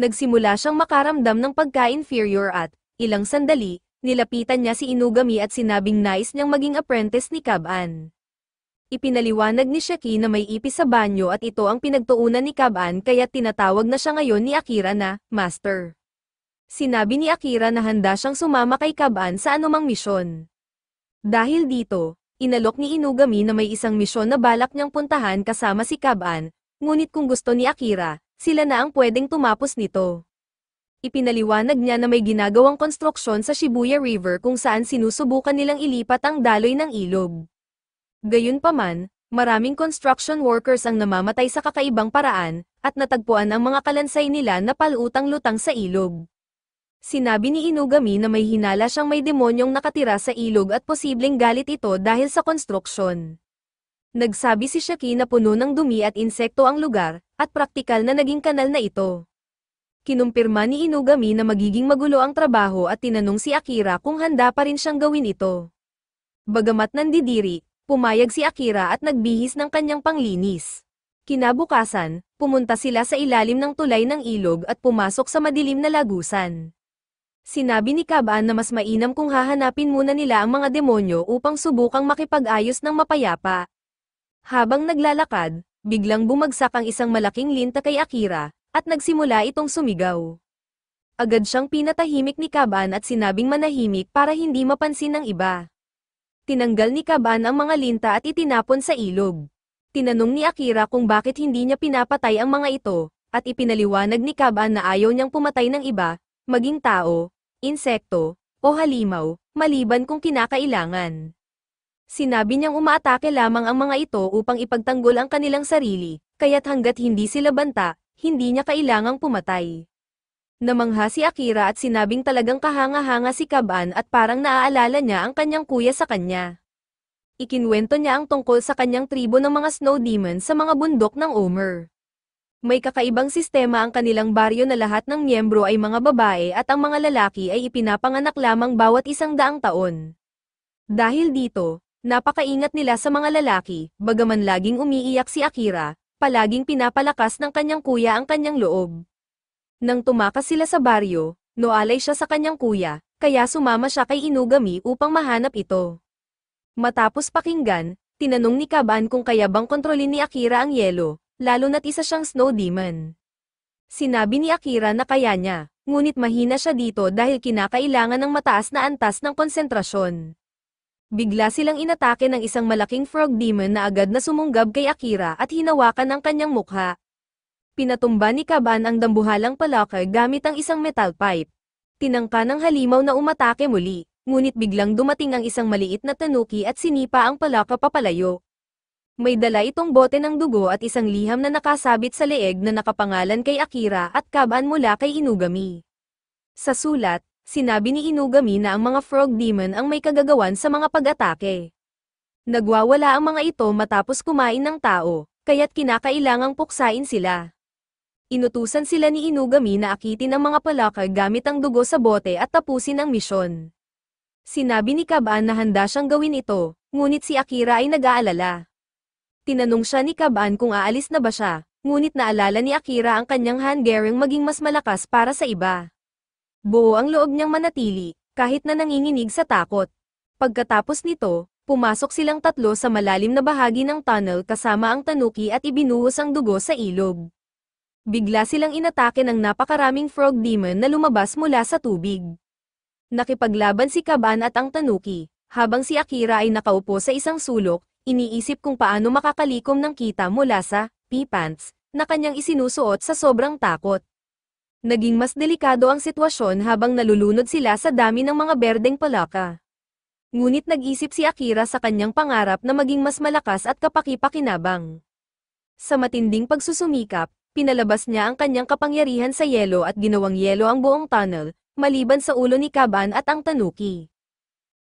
Nagsimula siyang makaramdam ng pagka-inferior at, ilang sandali, nilapitan niya si Inugami at sinabing nais niyang maging apprentice ni Kaban. Ipinaliwanag ni Shaki na may ipis sa banyo at ito ang pinagtuunan ni Kaban kaya tinatawag na siya ngayon ni Akira na, Master. Sinabi ni Akira na handa siyang sumama kay Kaban sa anumang misyon. Dahil dito, Inalok ni Inugami na may isang misyon na balak niyang puntahan kasama si Kaban, ngunit kung gusto ni Akira, sila na ang pwedeng tumapos nito. Ipinaliwanag niya na may ginagawang konstruksyon sa Shibuya River kung saan sinusubukan nilang ilipat ang daloy ng ilog. Gayunpaman, maraming construction workers ang namamatay sa kakaibang paraan, at natagpuan ang mga kalansay nila na palutang-lutang sa ilog. Sinabi ni Inugami na may hinala siyang may demonyong nakatira sa ilog at posibleng galit ito dahil sa konstruksyon. Nagsabi si Shaki na puno ng dumi at insekto ang lugar, at praktikal na naging kanal na ito. Kinumpirma ni Inugami na magiging magulo ang trabaho at tinanong si Akira kung handa pa rin siyang gawin ito. Bagamat nandidiri, pumayag si Akira at nagbihis ng kanyang panglinis. Kinabukasan, pumunta sila sa ilalim ng tulay ng ilog at pumasok sa madilim na lagusan. Sinabi ni Kaban na mas mainam kung hahanapin muna nila ang mga demonyo upang subukang makipag-ayos ng mapayapa. Habang naglalakad, biglang bumagsak ang isang malaking linta kay Akira, at nagsimula itong sumigaw. Agad siyang pinatahimik ni Kaban at sinabing manahimik para hindi mapansin ng iba. Tinanggal ni Kaban ang mga linta at itinapon sa ilog. Tinanong ni Akira kung bakit hindi niya pinapatay ang mga ito, at ipinaliwanag ni Kaban na ayaw niyang pumatay ng iba, maging tao, insekto, o halimaw, maliban kung kinakailangan. Sinabi niyang umaatake lamang ang mga ito upang ipagtanggol ang kanilang sarili, kaya't hanggat hindi sila banta, hindi niya kailangang pumatay. Namangha si Akira at sinabing talagang kahanga-hanga si Kaban at parang naaalala niya ang kanyang kuya sa kanya. Ikinwento niya ang tungkol sa kanyang tribo ng mga snow demon sa mga bundok ng Omer. May kakaibang sistema ang kanilang baryo na lahat ng miyembro ay mga babae at ang mga lalaki ay ipinapanganak lamang bawat 100 taon. Dahil dito, napakaingat nila sa mga lalaki, bagaman laging umiiyak si Akira, palaging pinapalakas ng kanyang kuya ang kanyang loob. Nang tumakas sila sa baryo, noalay siya sa kanyang kuya, kaya sumama siya kay Inugami upang mahanap ito. Matapos pakinggan, tinanong ni Kaban kung kaya bang kontrolin ni Akira ang yelo, lalo na't isa siyang snow demon. Sinabi ni Akira na kaya niya, ngunit mahina siya dito dahil kinakailangan ng mataas na antas ng konsentrasyon. Bigla silang inatake ng isang malaking frog demon na agad na sumunggab kay Akira at hinawakan ang kanyang mukha. Pinatumba ni Kaban ang dambuhalang palaka gamit ang isang metal pipe. Tinangka ng halimaw na umatake muli, ngunit biglang dumating ang isang maliit na tanuki at sinipa ang palaka papalayo. May dala itong bote ng dugo at isang liham na nakasabit sa leeg na nakapangalan kay Akira at Kaban mula kay Inugami. Sa sulat, sinabi ni Inugami na ang mga frog demon ang may kagagawan sa mga pag-atake. Nagwawala ang mga ito matapos kumain ng tao, kaya't kinakailangang puksain sila. Inutusan sila ni Inugami na akitin ang mga palaka gamit ang dugo sa bote at tapusin ang misyon. Sinabi ni Kaban na handa siyang gawin ito, ngunit si Akira ay nag-aalala. Tinanong siya ni Kaban kung aalis na ba siya, ngunit naalala ni Akira ang kanyang handgering maging mas malakas para sa iba. Buo ang loob niyang manatili, kahit na nanginginig sa takot. Pagkatapos nito, pumasok silang tatlo sa malalim na bahagi ng tunnel kasama ang tanuki at ibinuhos ang dugo sa ilog. Bigla silang inatake ng napakaraming frog demon na lumabas mula sa tubig. Nakipaglaban si Kaban at ang tanuki, habang si Akira ay nakaupo sa isang sulok, iniisip kung paano makakalikom ng kita mula sa pee-pants na kanyang isinusuot sa sobrang takot. Naging mas delikado ang sitwasyon habang nalulunod sila sa dami ng mga berdeng palaka. Ngunit nag-isip si Akira sa kanyang pangarap na maging mas malakas at kapaki-pakinabang. Sa matinding pagsusumikap, pinalabas niya ang kanyang kapangyarihan sa yelo at ginawang yelo ang buong tunnel, maliban sa ulo ni Kaban at ang tanuki.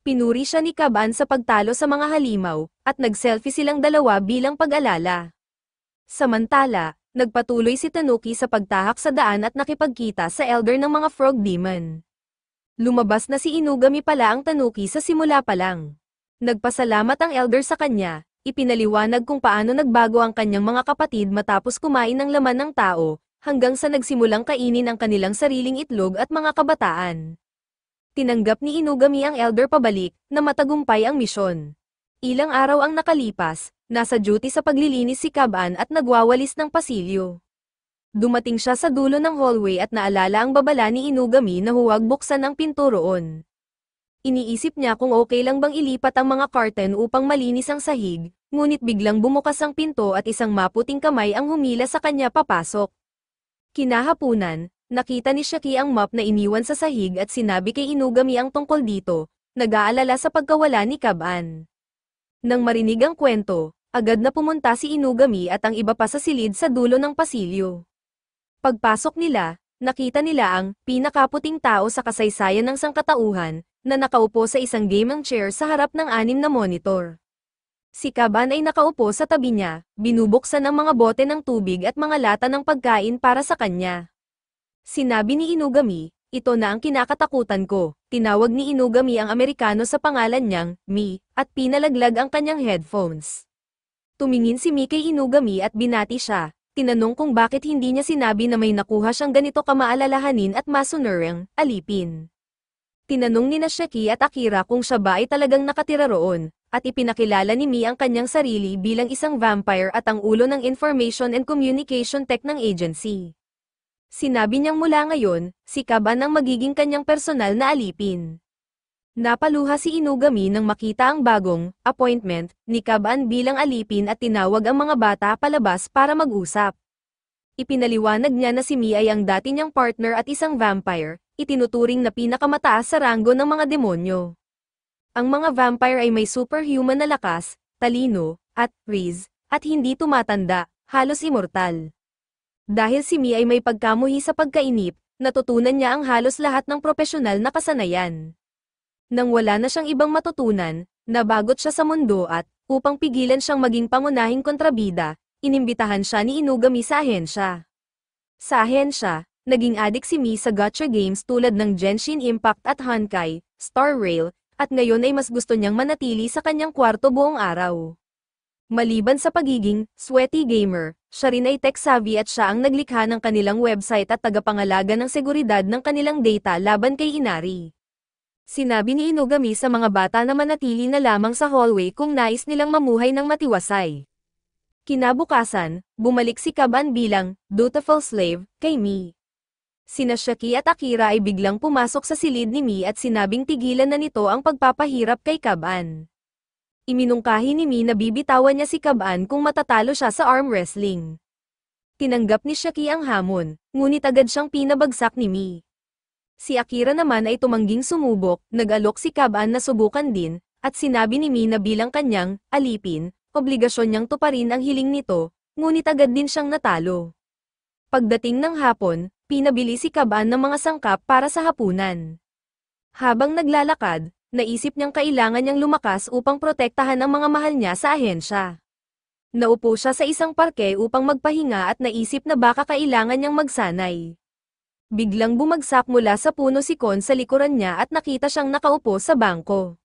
Pinuri siya ni Kaban sa pagtalo sa mga halimaw, at nag-selfie silang dalawa bilang pag-alala. Samantala, nagpatuloy si Tanuki sa pagtahak sa daan at nakipagkita sa elder ng mga frog demon. Lumabas na si Inugami pala ang Tanuki sa simula pa lang. Nagpasalamat ang elder sa kanya, ipinaliwanag kung paano nagbago ang kanyang mga kapatid matapos kumain ng laman ng tao, hanggang sa nagsimulang kainin ang kanilang sariling itlog at mga kabataan. Tinanggap ni Inugami ang elder pabalik, na matagumpay ang misyon. Ilang araw ang nakalipas, nasa duty sa paglilinis si Kaban at nagwawalis ng pasilyo. Dumating siya sa dulo ng hallway at naalala ang babala ni Inugami na huwag buksan ang pinto roon. Iniisip niya kung okay lang bang ilipat ang mga curtain upang malinis ang sahig, ngunit biglang bumukas ang pinto at isang maputing kamay ang humila sa kanya papasok. Kinahapunan, nakita ni Shaki ang map na iniwan sa sahig at sinabi kay Inugami ang tungkol dito, nag-aalala sa pagkawala ni Kaban. Nang marinig ang kwento, agad na pumunta si Inugami at ang iba pa sa silid sa dulo ng pasilyo. Pagpasok nila, nakita nila ang pinakaputing tao sa kasaysayan ng sangkatauhan, na nakaupo sa isang gaming chair sa harap ng 6 na monitor. Si Kaban ay nakaupo sa tabi niya, binubuksan ang mga bote ng tubig at mga lata ng pagkain para sa kanya. Sinabi ni Inugami, ito na ang kinakatakutan ko. Tinawag ni Inugami ang Amerikano sa pangalan niyang, Mi, at pinalaglag ang kanyang headphones. Tumingin si Mi kay Inugami at binati siya, tinanong kung bakit hindi niya sinabi na may nakuha siyang ganito kamaalalahanin at masunurang alipin. Tinanong ni Shaki at Akira kung siya ba ay talagang nakatira roon, at ipinakilala ni Mi ang kanyang sarili bilang isang vampire at ang ulo ng Information and Communication Tech ng agency. Sinabi niyang mula ngayon, si Kaban ang magiging kanyang personal na alipin. Napaluha si Inugami nang makita ang bagong appointment ni Kaban bilang alipin at tinawag ang mga bata palabas para mag-usap. Ipinaliwanag niya na si Mi ay ang dati niyang partner at isang vampire, itinuturing na pinakamataas sa ranggo ng mga demonyo. Ang mga vampire ay may superhuman na lakas, talino, at riz, at hindi tumatanda, halos immortal. Dahil si Mi ay may pagkamuhi sa pagkainip, natutunan niya ang halos lahat ng propesyonal na kasanayan. Nang wala na siyang ibang matutunan, nabagot siya sa mundo at, upang pigilan siyang maging pangunahing kontrabida, inimbitahan siya ni Inugami sa ahensya. Sa ahensya, naging adik si Mi sa gacha games tulad ng Genshin Impact at Honkai, Star Rail, at ngayon ay mas gusto niyang manatili sa kanyang kwarto buong araw. Maliban sa pagiging sweaty gamer, siya rin ay tech-savvy at siya ang naglikha ng kanilang website at tagapangalaga ng seguridad ng kanilang data laban kay Inari. Sinabi ni Inugami sa mga bata na manatili na lamang sa hallway kung nais nilang mamuhay ng matiwasay. Kinabukasan, bumalik si Kaban bilang dutiful slave kay Mi. Sina Shaki at Akira ay biglang pumasok sa silid ni Mi at sinabing tigilan na nito ang pagpapahirap kay Kaban. Iminungkahi ni Mi na bibitawan niya si Kaban kung matatalo siya sa arm wrestling. Tinanggap ni Shaki ang hamon, ngunit agad siyang pinabagsak ni Mi. Si Akira naman ay tumangging sumubok, nag-alok si Kaban na subukan din, at sinabi ni Mi na bilang kanyang alipin, obligasyon niyang tuparin ang hiling nito, ngunit agad din siyang natalo. Pagdating ng hapon, pinabili si Kaban ng mga sangkap para sa hapunan. Habang naglalakad, naisip niyang kailangan niyang lumakas upang protektahan ang mga mahal niya sa ahensya. Naupo siya sa isang parke upang magpahinga at naisip na baka kailangan niyang magsanay. Biglang bumagsak mula sa puno si Kon sa likuran niya at nakita siyang nakaupo sa bangko.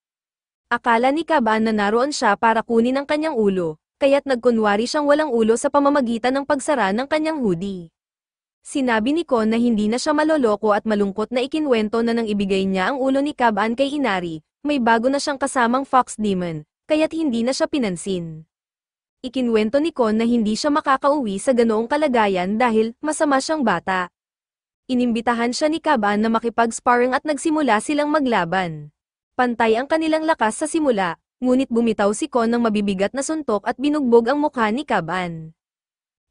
Akala ni Kaban na naroon siya para kunin ang kanyang ulo, kaya't nagkunwari siyang walang ulo sa pamamagitan ng pagsara ng kanyang hoodie. Sinabi ni Kon na hindi na siya maloloko at malungkot na ikinwento na nang ibigay niya ang ulo ni Kaban kay Inari, may bago na siyang kasamang Fox Demon, kaya't hindi na siya pinansin. Ikinwento ni Kon na hindi siya makakauwi sa ganoong kalagayan dahil masama siyang bata. Inimbitahan siya ni Kaban na makipag-sparring at nagsimula silang maglaban. Pantay ang kanilang lakas sa simula, ngunit bumitaw si Kon ng mabibigat na suntok at binugbog ang mukha ni Kaban.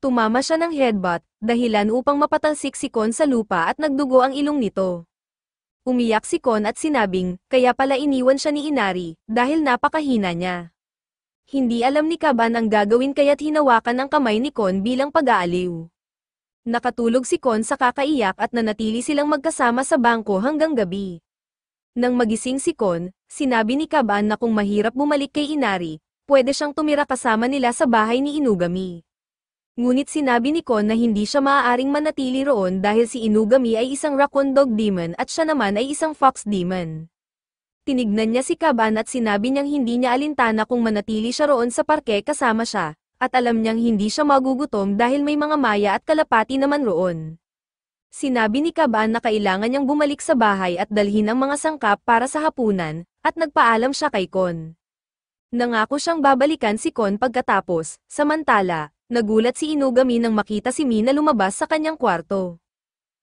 Tumama siya ng headbutt, dahilan upang mapatalsik si Kon sa lupa at nagdugo ang ilong nito. Umiyak si Kon at sinabing, kaya pala iniwan siya ni Inari, dahil napakahina niya. Hindi alam ni Kaban ang gagawin kaya't hinawakan ang kamay ni Kon bilang pag-aaliw. Nakatulog si Kon sa kakaiyak at nanatili silang magkasama sa bangko hanggang gabi. Nang magising si Kon, sinabi ni Kaban na kung mahirap bumalik kay Inari, pwede siyang tumira kasama nila sa bahay ni Inugami. Ngunit sinabi ni Kon na hindi siya maaaring manatili roon dahil si Inugami ay isang raccoon dog demon at siya naman ay isang fox demon. Tinignan niya si Kaban at sinabi niyang hindi niya alintana kung manatili siya roon sa parke kasama siya, at alam niyang hindi siya magugutom dahil may mga maya at kalapati naman roon. Sinabi ni Kaban na kailangan niyang bumalik sa bahay at dalhin ang mga sangkap para sa hapunan, at nagpaalam siya kay Kon. Nangako siyang babalikan si Kon pagkatapos, samantala, nagulat si Inugami nang makita si Mi na lumabas sa kanyang kwarto.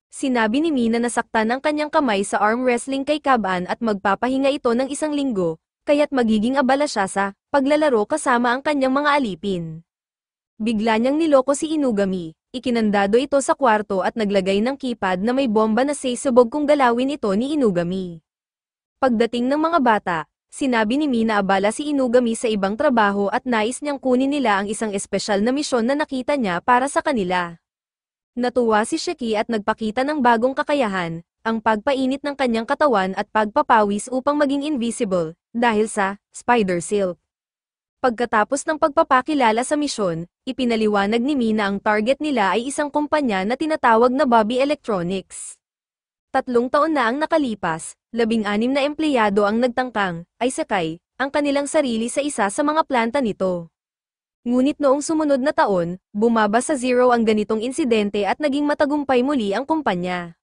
Sinabi ni Mi na nasaktan ang kanyang kamay sa arm wrestling kay Kaban at magpapahinga ito ng 1 linggo, kaya't magiging abala siya sa paglalaro kasama ang kanyang mga alipin. Bigla niyang niloko si Inugami, ikinandado ito sa kwarto at naglagay ng keypad na may bomba na sasabog kung galawin ito ni Inugami. Pagdating ng mga bata, sinabi ni Mi na abala si Inugami sa ibang trabaho at nais niyang kunin nila ang isang espesyal na misyon na nakita niya para sa kanila. Natuwa si Shiki at nagpakita ng bagong kakayahan, ang pagpainit ng kanyang katawan at pagpapawis upang maging invisible, dahil sa Spider Silk. Pagkatapos ng pagpapakilala sa misyon, ipinaliwanag ni Mi na ang target nila ay isang kumpanya na tinatawag na Bobby Electronics. 3 taon na ang nakalipas, 16 na empleyado ang nagtangkang, ay sakay, ang kanilang sarili sa isa sa mga planta nito. Ngunit noong sumunod na taon, bumaba sa zero ang ganitong insidente at naging matagumpay muli ang kumpanya.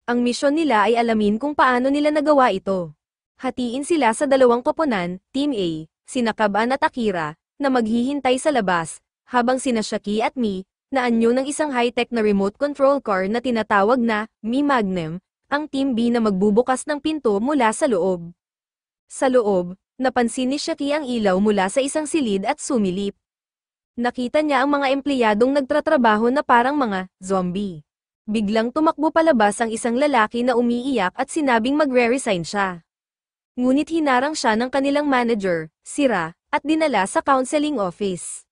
Ang misyon nila ay alamin kung paano nila nagawa ito. Hatiin sila sa 2 koponan, Team A, sina Kaban at Akira, na maghihintay sa labas, habang sina Shiki at Mi, na anyo ng isang high-tech na remote control car na tinatawag na Mi Magnum, ang Team B na magbubukas ng pinto mula sa loob. Sa loob, napansin ni Shiki ang ilaw mula sa isang silid at sumilip. Nakita niya ang mga empleyadong nagtratrabaho na parang mga zombie. Biglang tumakbo palabas ang isang lalaki na umiiyak at sinabing magre-resign siya. Ngunit hinarang siya ng kanilang manager, Sira, at dinala sa counseling office.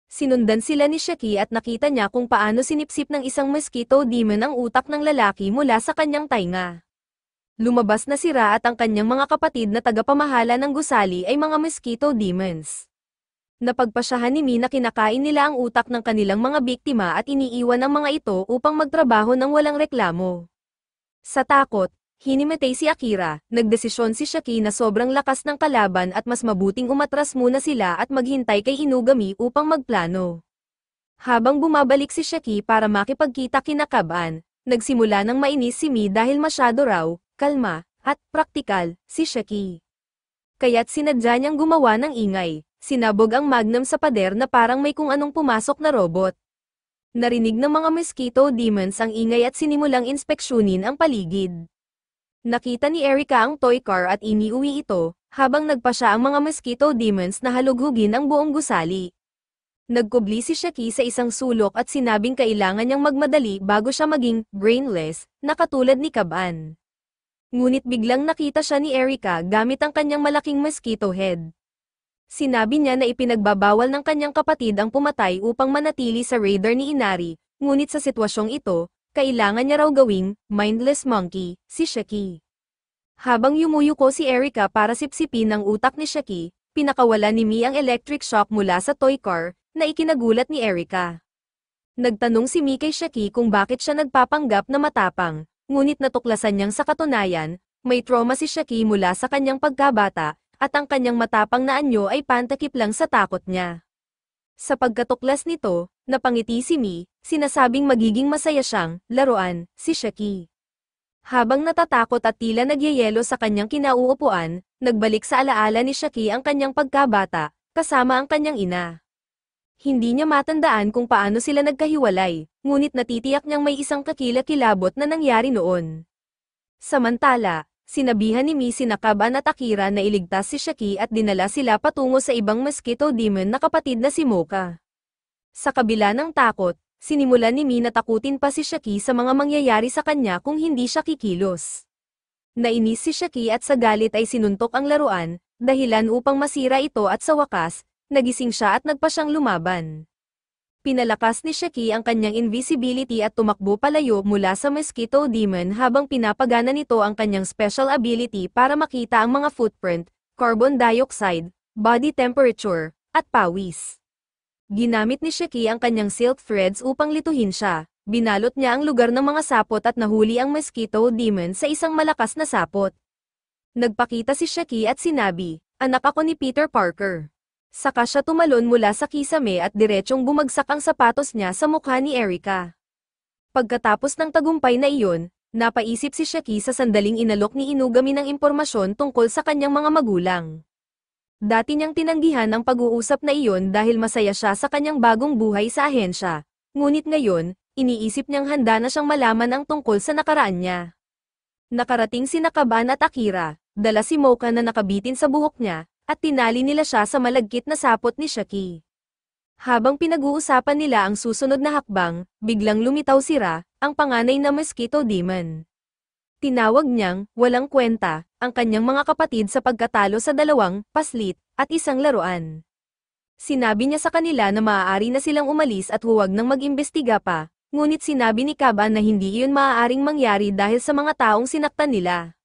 Sinundan sila ni Shiki at nakita niya kung paano sinipsip ng isang mosquito demon ang utak ng lalaki mula sa kanyang tainga. Lumabas na Sira at ang kanyang mga kapatid na tagapamahala ng gusali ay mga mosquito demons. Napagpasyahan ni Mi na kinakain nila ang utak ng kanilang mga biktima at iniiwan ang mga ito upang magtrabaho ng walang reklamo. Sa takot, hinimatay si Akira, nagdesisyon si Shiki na sobrang lakas ng kalaban at mas mabuting umatras muna sila at maghintay kay Inugami upang magplano. Habang bumabalik si Shiki para makipagkita kina Kaban, nagsimula ng mainis si Mi dahil masyado raw, kalma, at praktikal, si Shiki. Kaya't sinadya niyang gumawa ng ingay. Sinabog ang Magnum sa pader na parang may kung anong pumasok na robot. Narinig ng mga mosquito demons ang ingay at sinimulang inspeksyonin ang paligid. Nakita ni Erika ang toy car at iniuwi ito, habang nagpasya ang mga mosquito demons na halughugin ang buong gusali. Nagkubli si Shiki sa isang sulok at sinabing kailangan niyang magmadali bago siya maging brainless, na katulad ni Kaban. Ngunit biglang nakita siya ni Erika gamit ang kanyang malaking mosquito head. Sinabi niya na ipinagbabawal ng kanyang kapatid ang pumatay upang manatili sa radar ni Inari, ngunit sa sitwasyong ito, kailangan niya raw gawing mindless monkey, si Shiki. Habang yumuyuko si Erika para sipsipin ang utak ni Shiki, pinakawala ni Mi ang electric shock mula sa toy car, na ikinagulat ni Erika. Nagtanong si Mi kay Shiki kung bakit siya nagpapanggap na matapang, ngunit natuklasan niyang sa katunayan, may trauma si Shiki mula sa kanyang pagkabata, at ang kanyang matapang na anyo ay pantakip lang sa takot niya. Sa pagkatuklas nito, napangiti si Mi, sinasabing magiging masaya siyang laruan si Shiki. Habang natatakot at tila nagyayelo sa kanyang kinauupuan, nagbalik sa alaala ni Shiki ang kanyang pagkabata, kasama ang kanyang ina. Hindi niya matandaan kung paano sila nagkahiwalay, ngunit natitiyak niyang may isang kakilakilabot na nangyari noon. Samantala, sinabihan ni Mi sina Kaban at Akira na iligtas si Shiki at dinala sila patungo sa ibang mosquito demon na kapatid na si Mocha. Sa kabila ng takot, sinimulan ni Mi na takutin pa si Shiki sa mga mangyayari sa kanya kung hindi siya kikilos. Nainis si Shiki at sa galit ay sinuntok ang laruan, dahilan upang masira ito at sa wakas, nagising siya at nagpa siyang lumaban. Pinalakas ni Shiki ang kanyang invisibility at tumakbo palayo mula sa mosquito demon habang pinapagana nito ang kanyang special ability para makita ang mga footprint, carbon dioxide, body temperature, at pawis. Ginamit ni Shiki ang kanyang silk threads upang lituhin siya. Binalot niya ang lugar ng mga sapot at nahuli ang mosquito demon sa isang malakas na sapot. Nagpakita si Shiki at sinabi, "Anak ako ni Peter Parker." Saka siya tumalon mula sa kisame at diretsyong bumagsak ang sapatos niya sa mukha ni Erika. Pagkatapos ng tagumpay na iyon, napaisip si Shiki sa sandaling inalok ni Inugami ng impormasyon tungkol sa kanyang mga magulang. Dati niyang tinanggihan ang pag-uusap na iyon dahil masaya siya sa kanyang bagong buhay sa ahensya. Ngunit ngayon, iniisip niyang handa na siyang malaman ang tungkol sa nakaraan niya. Nakarating sina Kaban at Akira, dala si Mocha na nakabitin sa buhok niya, at tinali nila siya sa malagkit na sapot ni Shaki. Habang pinag-uusapan nila ang susunod na hakbang, biglang lumitaw si Ra, ang panganay na Mosquito Demon. Tinawag niyang, walang kwenta, ang kanyang mga kapatid sa pagkatalo sa dalawang, paslit, at isang laruan. Sinabi niya sa kanila na maaari na silang umalis at huwag nang mag-imbestiga pa, ngunit sinabi ni Kaban na hindi iyon maaaring mangyari dahil sa mga taong sinaktan nila.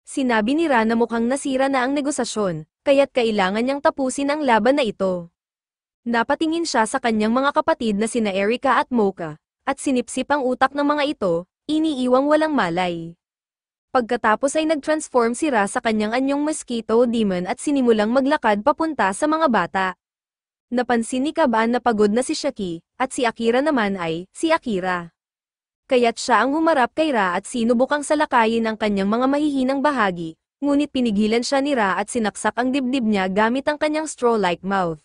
Sinabi ni Ra na mukhang nasira na ang negosasyon, kaya't kailangan niyang tapusin ang laban na ito. Napatingin siya sa kanyang mga kapatid na sina Erika at Mocha, at sinipsip ang utak ng mga ito, iniiwang walang malay. Pagkatapos ay nag-transform si Ra sa kanyang anyong Mosquito Demon at sinimulang maglakad papunta sa mga bata. Napansin ni Kaban na pagod na si Shaki, at si Akira naman ay, si Akira. Kaya't siya ang humarap kay Ra at sinubukang salakayin ang kanyang mga mahihinang bahagi, ngunit pinigilan siya ni Ra at sinaksak ang dibdib niya gamit ang kanyang straw-like mouth.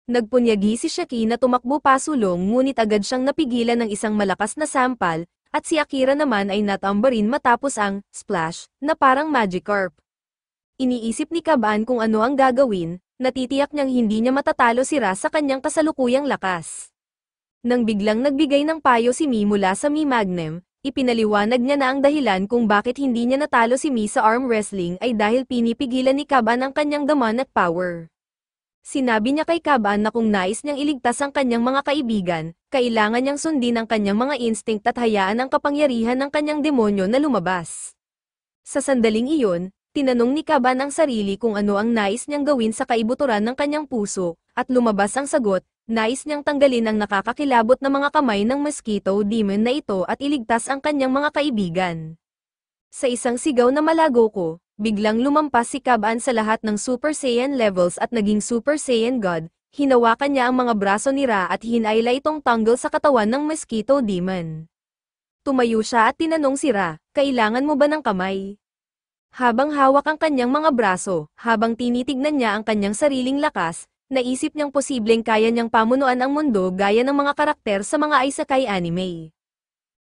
Nagpunyagi si Shaki na tumakbo pasulong ngunit agad siyang napigilan ng isang malakas na sampal, at si Akira naman ay natambarin matapos ang splash na parang Magikarp. Iniisip ni Kaban kung ano ang gagawin, natitiyak niyang hindi niya matatalo si Ra sa kanyang kasalukuyang lakas. Nang biglang nagbigay ng payo si Mi mula sa Mi Magnum, ipinaliwanag niya na ang dahilan kung bakit hindi niya natalo si Mi sa arm wrestling ay dahil pinipigilan ni Kaban ang kanyang demonic power. Sinabi niya kay Kaban na kung nais niyang iligtas ang kanyang mga kaibigan, kailangan niyang sundin ang kanyang mga instinct at hayaan ang kapangyarihan ng kanyang demonyo na lumabas. Sa sandaling iyon, tinanong ni Kaban ang sarili kung ano ang nais niyang gawin sa kaibuturan ng kanyang puso, at lumabas ang sagot, nais niyang tanggalin ang nakakakilabot na mga kamay ng Mosquito Demon na ito at iligtas ang kanyang mga kaibigan. Sa isang sigaw na malago ko, biglang lumampas si Kaban sa lahat ng Super Saiyan levels at naging Super Saiyan God, hinawakan niya ang mga braso ni Ra at hinayla itong tanggol sa katawan ng Mosquito Demon. Tumayo siya at tinanong si Ra, kailangan mo ba ng kamay? Habang hawak ang kanyang mga braso, habang tinitignan niya ang kanyang sariling lakas, naisip niyang posibleng kaya niyang pamunuan ang mundo gaya ng mga karakter sa mga isekai anime.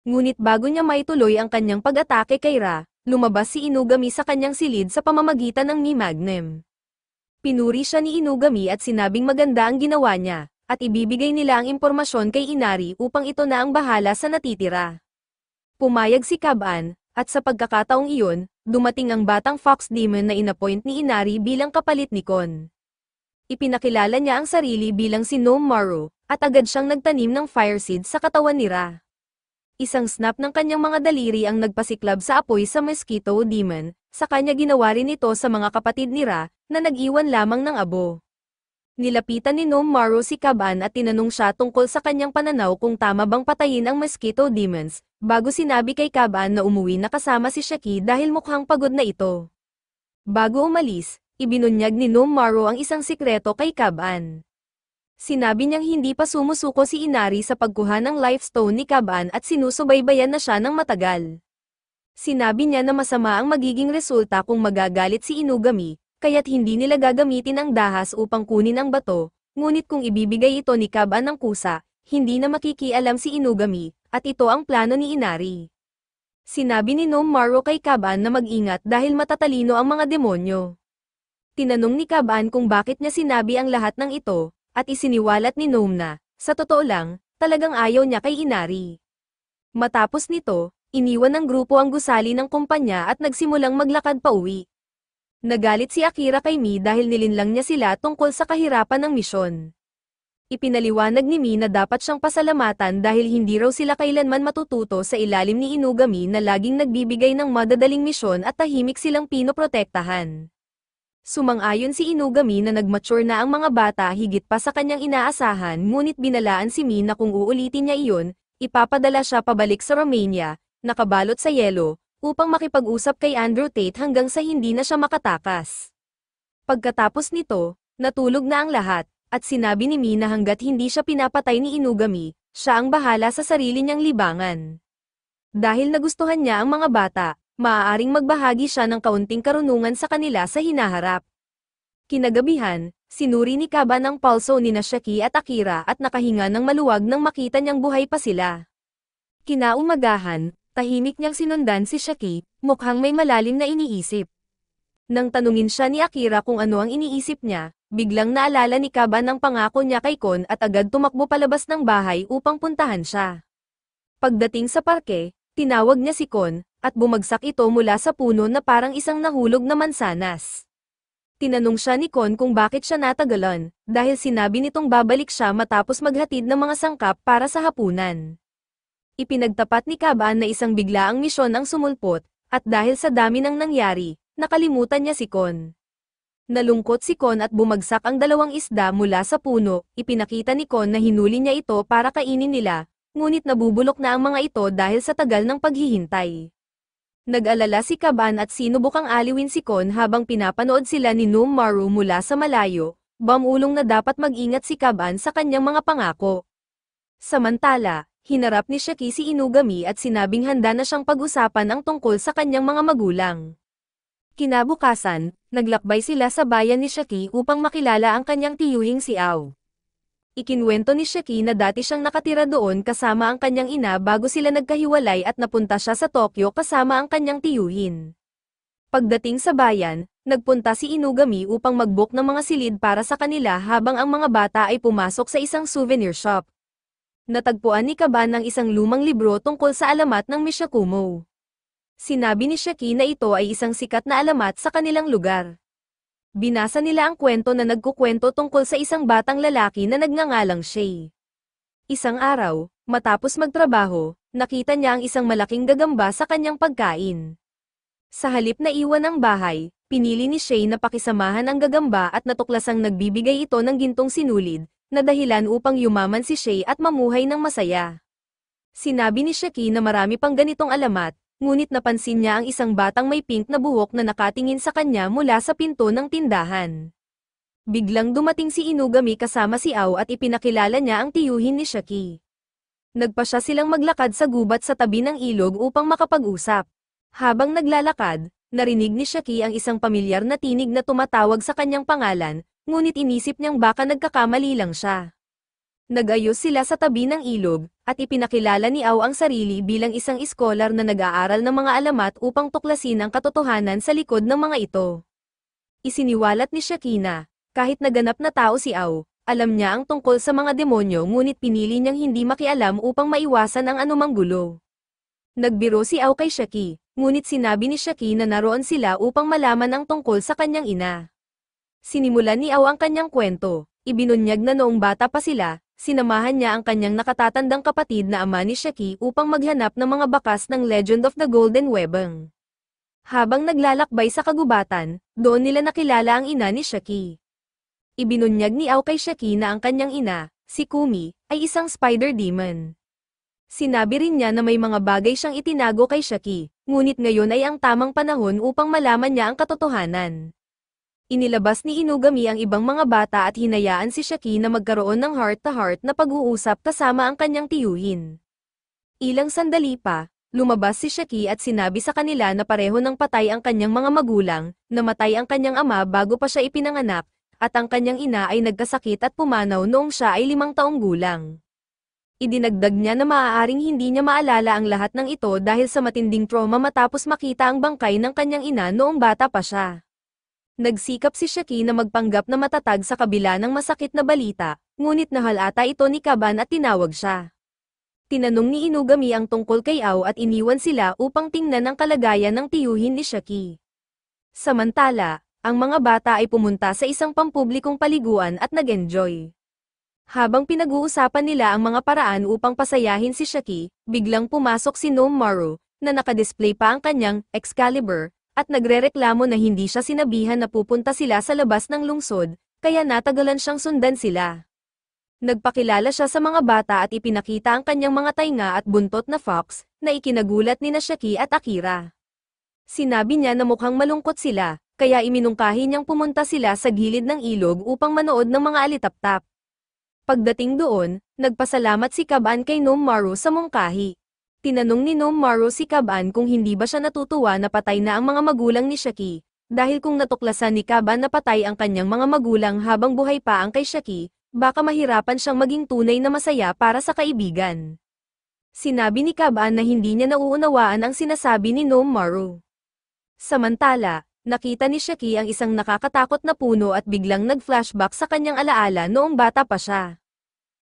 Ngunit bago niya maituloy ang kanyang pag-atake kay Ra, lumabas si Inugami sa kanyang silid sa pamamagitan ng Mi Magnum. Pinuri siya ni Inugami at sinabing maganda ang ginawa niya, at ibibigay nila ang impormasyon kay Inari upang ito na ang bahala sa natitira. Pumayag si Kaban, at sa pagkakataong iyon, dumating ang batang Fox Demon na inappoint ni Inari bilang kapalit ni Kon. Ipinakilala niya ang sarili bilang si Gnome Maru, at agad siyang nagtanim ng fire seed sa katawan ni Ra. Isang snap ng kanyang mga daliri ang nagpasiklab sa apoy sa Mosquito Demon, sa kanya ginawa rin ito sa mga kapatid ni Ra, na nag-iwan lamang ng abo. Nilapitan ni Gnome Maru si Kaban at tinanong siya tungkol sa kanyang pananaw kung tama bang patayin ang Mosquito Demons, bago sinabi kay Kaban na umuwi na kasama si Shaki dahil mukhang pagod na ito. Bago umalis, ibinunyag ni Gnome Maru ang isang sikreto kay Kaban. Sinabi niyang hindi pa sumusuko si Inari sa pagkuha ng Life Stone ni Kaban at sinusubaybayan na siya ng matagal. Sinabi niya na masama ang magiging resulta kung magagalit si Inugami, kaya't hindi nila gagamitin ang dahas upang kunin ang bato, ngunit kung ibibigay ito ni Kaban ng kusa, hindi na makikialam si Inugami, at ito ang plano ni Inari. Sinabi ni Gnome Maru kay Kaban na mag-ingat dahil matatalino ang mga demonyo. Tinanong ni Kaban kung bakit niya sinabi ang lahat ng ito, at isiniwalat ni Gnome na, sa totoo lang, talagang ayaw niya kay Inari. Matapos nito, iniwan ng grupo ang gusali ng kumpanya at nagsimulang maglakad pa uwi. Nagalit si Akira kay Mi dahil nilinlang niya sila tungkol sa kahirapan ng misyon. Ipinaliwanag ni Mi na dapat siyang pasalamatan dahil hindi raw sila kailanman matututo sa ilalim ni Inugami na laging nagbibigay ng madadaling misyon at tahimik silang pinoprotektahan. Sumang-ayon si Inugami na nag-mature na ang mga bata higit pa sa kanyang inaasahan ngunit binalaan si Mi na kung uulitin niya iyon, ipapadala siya pabalik sa Romania, nakabalot sa yelo, upang makipag-usap kay Andrew Tate hanggang sa hindi na siya makatakas. Pagkatapos nito, natulog na ang lahat, at sinabi ni Mi na hanggat hindi siya pinapatay ni Inugami, siya ang bahala sa sarili niyang libangan. Dahil nagustuhan niya ang mga bata, maaaring magbahagi siya ng kaunting karunungan sa kanila sa hinaharap. Kinagabihan, sinuri ni Kaban ang pulso ni Shaki at Akira at nakahinga ng maluwag nang makita niyang buhay pa sila. Kinaumagahan, tahimik niyang sinundan si Shaki, mukhang may malalim na iniisip. Nang tanungin siya ni Akira kung ano ang iniisip niya, biglang naalala ni Kaban ang pangako niya kay Kon at agad tumakbo palabas ng bahay upang puntahan siya. Pagdating sa parke, tinawag niya si Kon, at bumagsak ito mula sa puno na parang isang nahulog na mansanas. Tinanong siya ni Kon kung bakit siya natagalan, dahil sinabi nitong babalik siya matapos maghatid ng mga sangkap para sa hapunan. Ipinagtapat ni Kaban na isang biglaang misyon ang sumulpot, at dahil sa dami ng nangyari, nakalimutan niya si Kon. Nalungkot si Kon at bumagsak ang dalawang isda mula sa puno, ipinakita ni Kon na hinuli niya ito para kainin nila, ngunit nabubulok na ang mga ito dahil sa tagal ng paghihintay. Nag-alala si Kaban at sinubukang aliwin si Kon habang pinapanood sila ni Maru mula sa malayo, bamulong na dapat mag-ingat si Kaban sa kanyang mga pangako. Samantala, hinarap ni Shaki si Inugami at sinabing handa na siyang pag-usapan ang tungkol sa kanyang mga magulang. Kinabukasan, naglakbay sila sa bayan ni Shaki upang makilala ang kanyang tiyuhing si Ao. Ikinwento ni Shaki na dati siyang nakatira doon kasama ang kanyang ina bago sila nagkahiwalay at napunta siya sa Tokyo kasama ang kanyang tiyuhin. Pagdating sa bayan, nagpunta si Inugami upang mag-book ng mga silid para sa kanila habang ang mga bata ay pumasok sa isang souvenir shop. Natagpuan ni Kaban ng isang lumang libro tungkol sa alamat ng Mishakumo. Sinabi ni Shaki na ito ay isang sikat na alamat sa kanilang lugar. Binasa nila ang kwento na nagkukwento tungkol sa isang batang lalaki na nagngangalang Shay. Isang araw, matapos magtrabaho, nakita niya ang isang malaking gagamba sa kanyang pagkain. Sa halip na iwan ang bahay, pinili ni Shay na pakisamahan ang gagamba at natuklasang nagbibigay ito ng gintong sinulid, na dahilan upang yumaman si Shay at mamuhay ng masaya. Sinabi ni Shaki na marami pang ganitong alamat, ngunit napansin niya ang isang batang may pink na buhok na nakatingin sa kanya mula sa pinto ng tindahan. Biglang dumating si Inugami kasama si Ao at ipinakilala niya ang tiyuhin ni Shaki. Nagpasya silang maglakad sa gubat sa tabi ng ilog upang makapag-usap. Habang naglalakad, narinig ni Shaki ang isang pamilyar na tinig na tumatawag sa kanyang pangalan, ngunit inisip niyang baka nagkakamali lang siya. Nag-ayos sila sa tabi ng ilog, at ipinakilala ni Ao ang sarili bilang isang iskolar na nag-aaral ng mga alamat upang tuklasin ang katotohanan sa likod ng mga ito. Isiniwalat ni Shaki na, kahit naganap na tao si Ao, alam niya ang tungkol sa mga demonyo ngunit pinili niyang hindi makialam upang maiwasan ang anumang gulo. Nagbiro si Ao kay Shaki, ngunit sinabi ni Shaki na naroon sila upang malaman ang tungkol sa kanyang ina. Sinimulan ni Ao ang kanyang kwento, ibinunyag na noong bata pa sila, sinamahan niya ang kanyang nakatatandang kapatid na ama ni Shaki upang maghanap ng mga bakas ng Legend of the Golden Webang. Habang naglalakbay sa kagubatan, doon nila nakilala ang ina ni Shaki. Ibinunyag ni Ao kay Shaki na ang kanyang ina, si Kumi, ay isang spider demon. Sinabi rin niya na may mga bagay siyang itinago kay Shaki, ngunit ngayon ay ang tamang panahon upang malaman niya ang katotohanan. Inilabas ni Inugami ang ibang mga bata at hinayaan si Shaki na magkaroon ng heart-to-heart na pag-uusap kasama ang kanyang tiyuhin. Ilang sandali pa, lumabas si Shaki at sinabi sa kanila na pareho ng patay ang kanyang mga magulang, namatay ang kanyang ama bago pa siya ipinanganak, at ang kanyang ina ay nagkasakit at pumanaw noong siya ay 5 taong gulang. Idinagdag niya na maaaring hindi niya maalala ang lahat ng ito dahil sa matinding trauma matapos makita ang bangkay ng kanyang ina noong bata pa siya. Nagsikap si Shaki na magpanggap na matatag sa kabila ng masakit na balita, ngunit nahalata ito ni Kaban at tinawag siya. Tinanong ni Inugami ang tungkol kay Ao at iniwan sila upang tingnan ang kalagayan ng tiyuhin ni Shaki. Samantala, ang mga bata ay pumunta sa isang pampublikong paliguan at nag-enjoy. Habang pinag-uusapan nila ang mga paraan upang pasayahin si Shaki, biglang pumasok si Maru, na nakadisplay pa ang kanyang Excalibur, at nagrereklamo na hindi siya sinabihan na pupunta sila sa labas ng lungsod, kaya natagalan siyang sundan sila. Nagpakilala siya sa mga bata at ipinakita ang kanyang mga tainga at buntot na fox, na ikinagulat ni Shaki at Akira. Sinabi niya na mukhang malungkot sila, kaya iminungkahi niyang pumunta sila sa gilid ng ilog upang manood ng mga alitaptap. Pagdating doon, nagpasalamat si Kaban kay Maru sa mungkahi. Tinanong ni Maru si Kaban kung hindi ba siya natutuwa na patay na ang mga magulang ni Shaki, dahil kung natuklasan ni Kaban na patay ang kanyang mga magulang habang buhay pa ang kay Shaki, baka mahirapan siyang maging tunay na masaya para sa kaibigan. Sinabi ni Kaban na hindi niya nauunawaan ang sinasabi ni Nomaru. Samantala, nakita ni Shaki ang isang nakakatakot na puno at biglang nag-flashback sa kanyang alaala noong bata pa siya.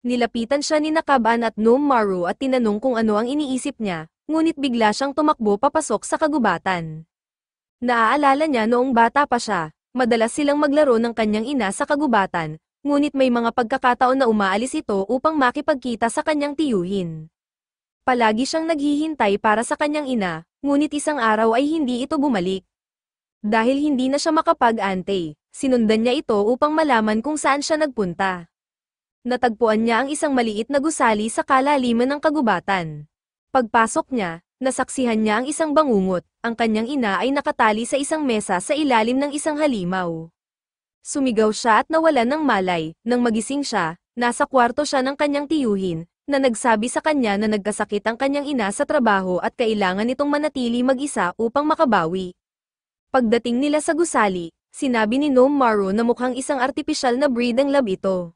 Nilapitan siya ni Kaban at Nomaru at tinanong kung ano ang iniisip niya, ngunit bigla siyang tumakbo papasok sa kagubatan. Naaalala niya noong bata pa siya, madalas silang maglaro ng kanyang ina sa kagubatan, ngunit may mga pagkakataon na umaalis ito upang makipagkita sa kanyang tiyuhin. Palagi siyang naghihintay para sa kanyang ina, ngunit isang araw ay hindi ito bumalik. Dahil hindi na siya makapag-ante, sinundan niya ito upang malaman kung saan siya nagpunta. Natagpuan niya ang isang maliit na gusali sa kalaliman ng kagubatan. Pagpasok niya, nasaksihan niya ang isang bangungot, ang kanyang ina ay nakatali sa isang mesa sa ilalim ng isang halimaw. Sumigaw siya at nawalan ng malay, nang magising siya, nasa kwarto siya ng kanyang tiyuhin, na nagsabi sa kanya na nagkasakit ang kanyang ina sa trabaho at kailangan itong manatili mag-isa upang makabawi. Pagdating nila sa gusali, sinabi ni Nomaru na mukhang isang artipisyal na breed ang lab ito.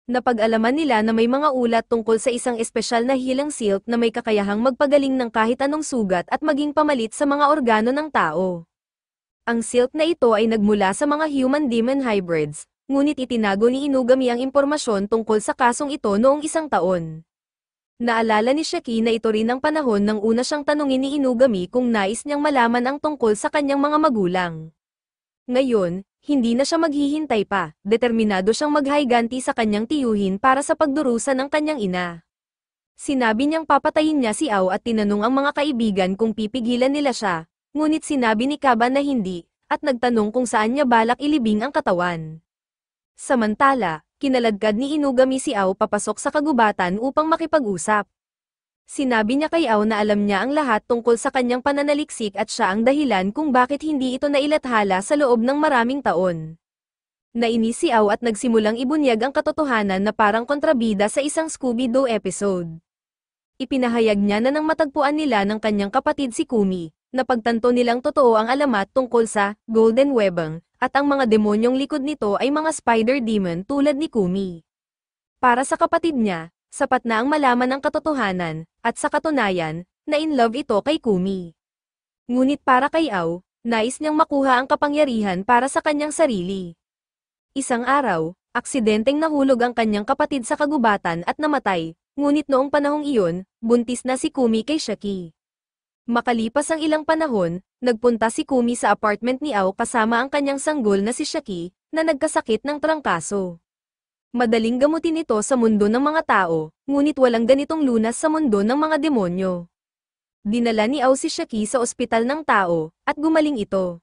Napag-alaman nila na may mga ulat tungkol sa isang espesyal na hilang silk na may kakayahang magpagaling ng kahit anong sugat at maging pamalit sa mga organo ng tao. Ang silk na ito ay nagmula sa mga human-demon hybrids, ngunit itinago ni Inugami ang impormasyon tungkol sa kasong ito noong isang taon. Naalala ni Shaki na ito rin ang panahon nang una siyang tanungin ni Inugami kung nais niyang malaman ang tungkol sa kanyang mga magulang. Ngayon, hindi na siya maghihintay pa, determinado siyang maghayganti sa kanyang tiyuhin para sa pagdurusa ng kanyang ina. Sinabi niyang papatayin niya si Ao at tinanong ang mga kaibigan kung pipigilan nila siya, ngunit sinabi ni Kaban na hindi, at nagtanong kung saan niya balak ilibing ang katawan. Samantala, kinaladkad ni Inugami si Ao papasok sa kagubatan upang makipag-usap. Sinabi niya kay Ao na alam niya ang lahat tungkol sa kanyang pananaliksik at siya ang dahilan kung bakit hindi ito nailathala sa loob ng maraming taon. Nainis si Ao at nagsimulang ibunyag ang katotohanan na parang kontrabida sa isang Scooby-Doo episode. Ipinahayag niya na nang matagpuan nila ng kanyang kapatid si Kumi, napagtanto nilang totoo ang alamat tungkol sa Golden Webang, at ang mga demonyong likod nito ay mga spider demon tulad ni Kumi. Para sa kapatid niya, sapat na ang malaman ang katotohanan, at sa katunayan, na in love ito kay Kumi. Ngunit para kay Ao, nais niyang makuha ang kapangyarihan para sa kanyang sarili. Isang araw, aksidenteng nahulog ang kanyang kapatid sa kagubatan at namatay, ngunit noong panahong iyon, buntis na si Kumi kay Shaki. Makalipas ang ilang panahon, nagpunta si Kumi sa apartment ni Ao kasama ang kanyang sanggol na si Shaki, na nagkasakit ng trangkaso. Madaling gamutin ito sa mundo ng mga tao, ngunit walang ganitong lunas sa mundo ng mga demonyo. Dinala ni Ao si Shaki sa ospital ng tao, at gumaling ito.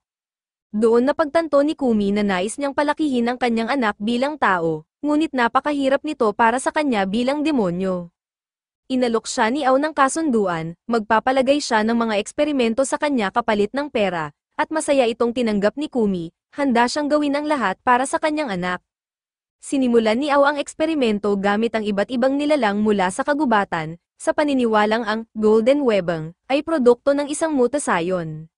Doon napagtanto ni Kumi na nais niyang palakihin ang kanyang anak bilang tao, ngunit napakahirap nito para sa kanya bilang demonyo. Inalok siya ni Ao ng kasunduan, magpapalagay siya ng mga eksperimento sa kanya kapalit ng pera, at masaya itong tinanggap ni Kumi, handa siyang gawin ang lahat para sa kanyang anak. Sinimulan ni Ao ang eksperimento gamit ang iba't ibang nilalang mula sa kagubatan, sa paniniwalang ang Golden Webang ay produkto ng isang mutasayon.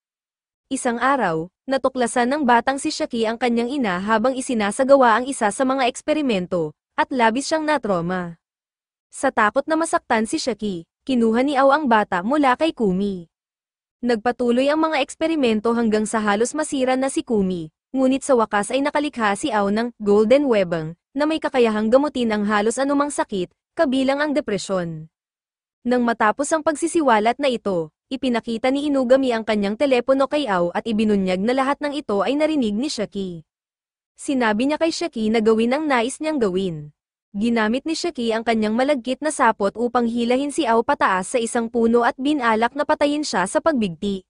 Isang araw, natuklasan ng batang si Shaki ang kanyang ina habang isinasagawa ang isa sa mga eksperimento, at labis siyang natroma. Sa takot na masaktan si Shaki, kinuha ni Ao ang bata mula kay Kumi. Nagpatuloy ang mga eksperimento hanggang sa halos masira na si Kumi. Ngunit sa wakas ay nakalikha si Ao ng Golden Webang, na may kakayahang gamutin ang halos anumang sakit, kabilang ang depresyon. Nang matapos ang pagsisiwalat na ito, ipinakita ni Inugami ang kanyang telepono kay Ao at ibinunyag na lahat ng ito ay narinig ni Shaki. Sinabi niya kay Shaki na gawin ang nais niyang gawin. Ginamit ni Shaki ang kanyang malagkit na sapot upang hilahin si Ao pataas sa isang puno at binalak na patayin siya sa pagbigti.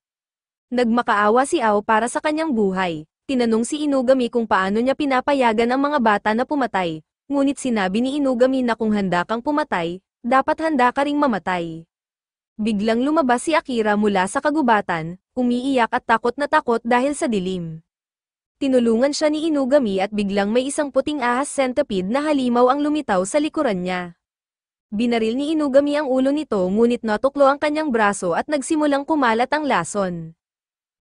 Nagmakaawa si Ao para sa kanyang buhay. Tinanong si Inugami kung paano niya pinapayagan ang mga bata na pumatay, ngunit sinabi ni Inugami na kung handa kang pumatay, dapat handa ka ring mamatay. Biglang lumabas si Akira mula sa kagubatan, umiiyak at takot na takot dahil sa dilim. Tinulungan siya ni Inugami at biglang may isang puting ahas centipede na halimaw ang lumitaw sa likuran niya. Binaril ni Inugami ang ulo nito ngunit natuklo ang kanyang braso at nagsimulang kumalat ang lason.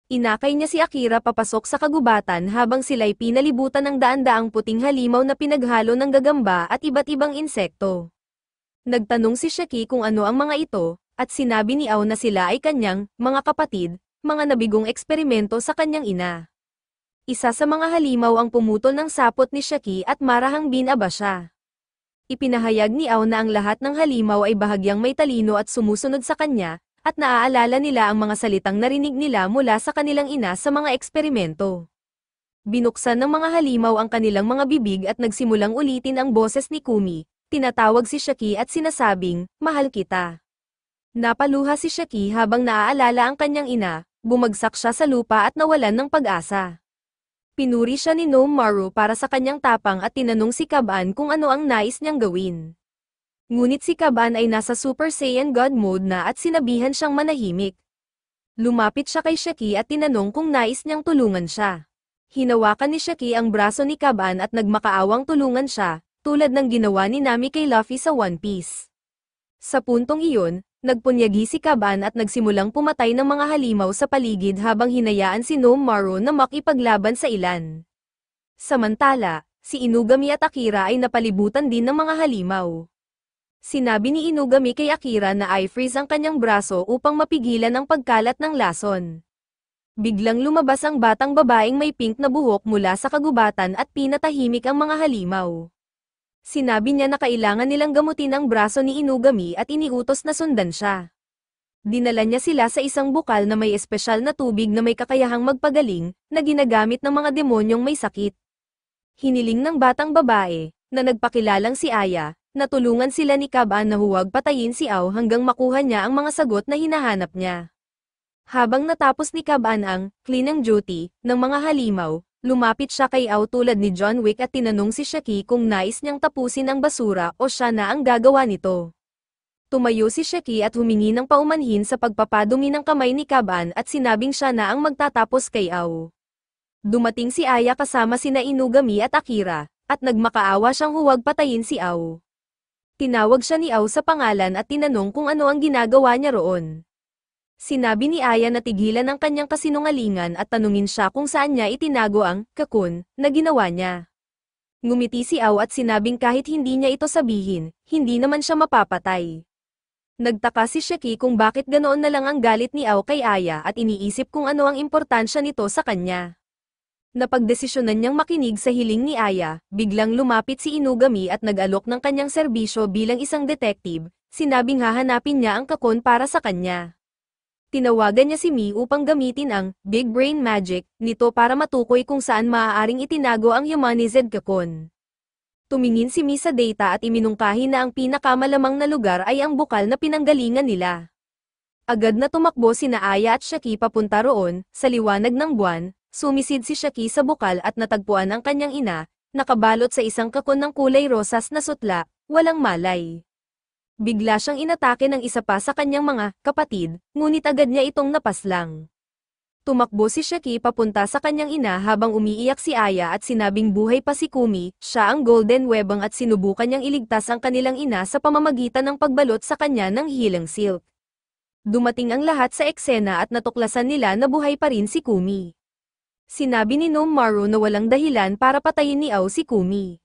Inakay niya si Akira papasok sa kagubatan habang sila'y pinalibutan ng daan-daang puting halimaw na pinaghalo ng gagamba at iba't ibang insekto. Nagtanong si Shaki kung ano ang mga ito, at sinabi ni Ao na sila ay kanyang mga kapatid, mga nabigong eksperimento sa kanyang ina. Isa sa mga halimaw ang pumutol ng sapot ni Shaki at marahang binaba siya. Ipinahayag ni Ao na ang lahat ng halimaw ay bahagyang may talino at sumusunod sa kanya, at naaalala nila ang mga salitang narinig nila mula sa kanilang ina sa mga eksperimento. Binuksan ng mga halimaw ang kanilang mga bibig at nagsimulang ulitin ang boses ni Kumi. Tinatawag si Shaki at sinasabing, "Mahal kita." Napaluha si Shaki habang naaalala ang kanyang ina, bumagsak siya sa lupa at nawalan ng pag-asa. Pinuri siya ni Nomaru para sa kanyang tapang at tinanong si Kaban kung ano ang nais niyang gawin. Ngunit si Kaban ay nasa Super Saiyan God mode na at sinabihan siyang manahimik. Lumapit siya kay Shaki at tinanong kung nais niyang tulungan siya. Hinawakan ni Shaki ang braso ni Kaban at nagmakaawang tulungan siya, tulad ng ginawa ni Nami kay Luffy sa One Piece. Sa puntong iyon, nagpunyagi si Kaban at nagsimulang pumatay ng mga halimaw sa paligid habang hinayaan si Nomaru na makipaglaban sa ilan. Samantala, si Inugami at Akira ay napalibutan din ng mga halimaw. Sinabi ni Inugami kay Akira na i-freeze ang kanyang braso upang mapigilan ang pagkalat ng lason. Biglang lumabas ang batang babaeng may pink na buhok mula sa kagubatan at pinatahimik ang mga halimaw. Sinabi niya na kailangan nilang gamutin ang braso ni Inugami at iniutos na sundan siya. Dinala niya sila sa isang bukal na may espesyal na tubig na may kakayahang magpagaling, na ginagamit ng mga demonyong may sakit. Hiniling ng batang babae, na nagpakilalang si Aya, na tulungan sila ni Kaban na huwag patayin si Ao hanggang makuha niya ang mga sagot na hinahanap niya. Habang natapos ni Kaban ang cleaning duty ng mga halimaw, lumapit siya kay Ao tulad ni John Wick at tinanong si Shaki kung nais niyang tapusin ang basura o siya na ang gagawa nito. Tumayo si Shaki at humingi ng paumanhin sa pagpapadumi ng kamay ni Kaban at sinabing siya na ang magtatapos kay Ao. Dumating si Aya kasama sina Inugami at Akira, at nagmakaawa siyang huwag patayin si Ao. Tinawag siya ni Ao sa pangalan at tinanong kung ano ang ginagawa niya roon. Sinabi ni Aya na tigilan ang kanyang kasinungalingan at tanungin siya kung saan niya itinago ang kakun na ginawa niya. Ngumiti si Ao at sinabing kahit hindi niya ito sabihin, hindi naman siya mapapatay. Nagtaka si Shaki kung bakit ganoon na lang ang galit ni Ao kay Aya at iniisip kung ano ang importansya nito sa kanya. Napagdesisyonan niyang makinig sa hiling ni Aya, biglang lumapit si Inugami at nag-alok ng kanyang serbisyo bilang isang detective, sinabing hahanapin niya ang kakun para sa kanya. Tinawagan niya si Mi upang gamitin ang Big Brain Magic nito para matukoy kung saan maaaring itinago ang Humanized Kakon. Tumingin si Mi sa data at iminungkahi na ang pinakamalamang na lugar ay ang bukal na pinanggalingan nila. Agad na tumakbo sina Aya at Shaki papunta roon, sa liwanag ng buwan, sumisid si Shaki sa bukal at natagpuan ang kanyang ina, nakabalot sa isang kakon ng kulay rosas na sutla, walang malay. Bigla siyang inatake ng isa pa sa kanyang mga kapatid, ngunit agad niya itong napaslang. Tumakbo si Shaki papunta sa kanyang ina habang umiiyak si Aya at sinabing buhay pa si Kumi, siya ang Golden Webang at sinubukan niyang iligtas ang kanilang ina sa pamamagitan ng pagbalot sa kanya ng Healing Silk. Dumating ang lahat sa eksena at natuklasan nila na buhay pa rin si Kumi. Sinabi ni Nomaru na walang dahilan para patayin ni Ao si Kumi.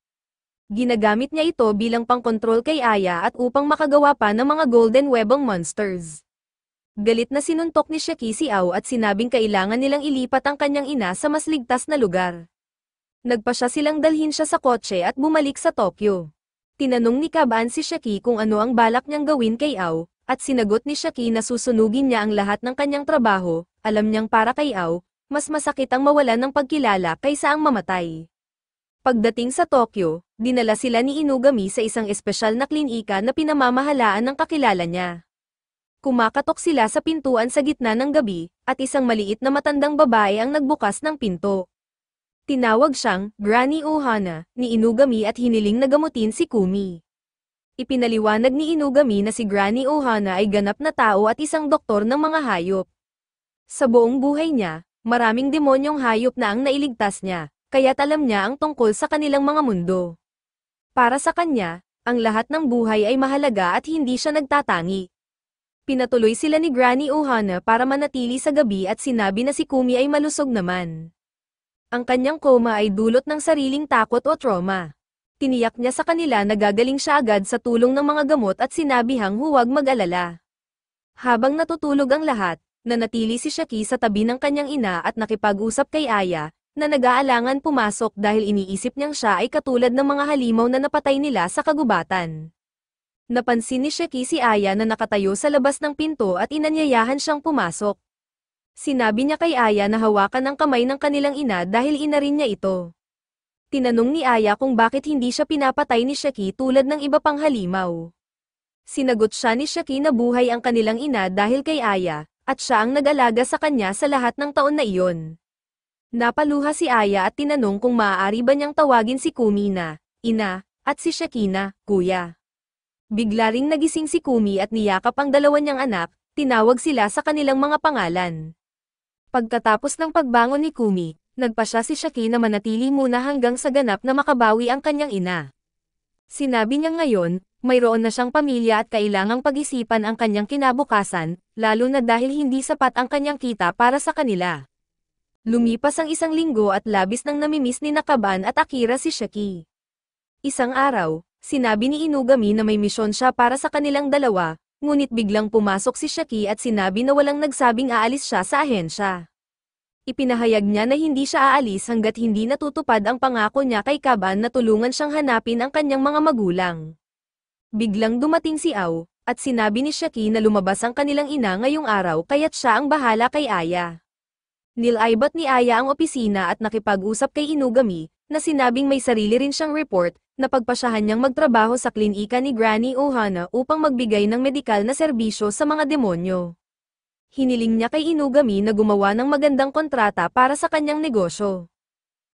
Ginagamit niya ito bilang pangkontrol kay Aya at upang makagawa pa ng mga Golden Webang monsters. Galit na sinuntok ni Shaki si Ao at sinabing kailangan nilang ilipat ang kanyang ina sa mas ligtas na lugar. Nagpasya silang dalhin siya sa kotse at bumalik sa Tokyo. Tinanong ni Kaban si Shaki kung ano ang balak niyang gawin kay Ao, at sinagot ni Shaki na susunugin niya ang lahat ng kanyang trabaho, alam niyang para kay Ao, mas masakit ang mawalan ng pagkilala kaysa ang mamatay. Pagdating sa Tokyo, dinala sila ni Inugami sa isang espesyal na klinika na pinamamahalaan ng kakilala niya. Kumakatok sila sa pintuan sa gitna ng gabi, at isang maliit na matandang babae ang nagbukas ng pinto. Tinawag siyang Granny Ohana ni Inugami at hiniling na gamutin si Kumi. Ipinaliwanag ni Inugami na si Granny Ohana ay ganap na tao at isang doktor ng mga hayop. Sa buong buhay niya, maraming demonyong hayop na ang nailigtas niya, kaya't alam niya ang tungkol sa kanilang mga mundo. Para sa kanya, ang lahat ng buhay ay mahalaga at hindi siya nagtatangi. Pinatuloy sila ni Granny Ohana para manatili sa gabi at sinabi na si Kumi ay malusog naman. Ang kanyang koma ay dulot ng sariling takot o trauma. Tiniyak niya sa kanila na gagaling siya agad sa tulong ng mga gamot at sinabihang huwag mag-alala. Habang natutulog ang lahat, nanatili si Shaki sa tabi ng kanyang ina at nakipag-usap kay Aya, na nag-aalangan pumasok dahil iniisip niyang siya ay katulad ng mga halimaw na napatay nila sa kagubatan. Napansin ni Shaki si Aya na nakatayo sa labas ng pinto at inanyayahan siyang pumasok. Sinabi niya kay Aya na hawakan ang kamay ng kanilang ina dahil ina rin niya ito. Tinanong ni Aya kung bakit hindi siya pinapatay ni Shaki tulad ng iba pang halimaw. Sinagot siya ni Shaki na buhay ang kanilang ina dahil kay Aya, at siya ang nag-alaga sa kanya sa lahat ng taon na iyon. Napaluha si Aya at tinanong kung maaari ba niyang tawagin si Kumi na ina, at si Shaki na kuya. Bigla ring nagising si Kumi at niyakap ang dalawa niyang anak, tinawag sila sa kanilang mga pangalan. Pagkatapos ng pagbangon ni Kumi, nagpasya si Shaki na manatili muna hanggang sa ganap na makabawi ang kanyang ina. Sinabi niya ngayon, mayroon na siyang pamilya at kailangang pag-isipan ang kanyang kinabukasan, lalo na dahil hindi sapat ang kanyang kita para sa kanila. Lumipas ang isang linggo at labis nang namimiss ni Nakaban at Akira si Shaki. Isang araw, sinabi ni Inugami na may misyon siya para sa kanilang dalawa, ngunit biglang pumasok si Shaki at sinabi na walang nagsabing aalis siya sa ahensya. Ipinahayag niya na hindi siya aalis hanggat hindi natutupad ang pangako niya kay Kaban na tulungan siyang hanapin ang kanyang mga magulang. Biglang dumating si Ao, at sinabi ni Shaki na lumabas ang kanilang ina ngayong araw kaya't siya ang bahala kay Aya. Nilaibat ni Aya ang opisina at nakipag-usap kay Inugami, na sinabing may sarili rin siyang report, na pagpasyahan niyang magtrabaho sa klinika ni Granny Ohana upang magbigay ng medikal na serbisyo sa mga demonyo. Hiniling niya kay Inugami na gumawa ng magandang kontrata para sa kanyang negosyo.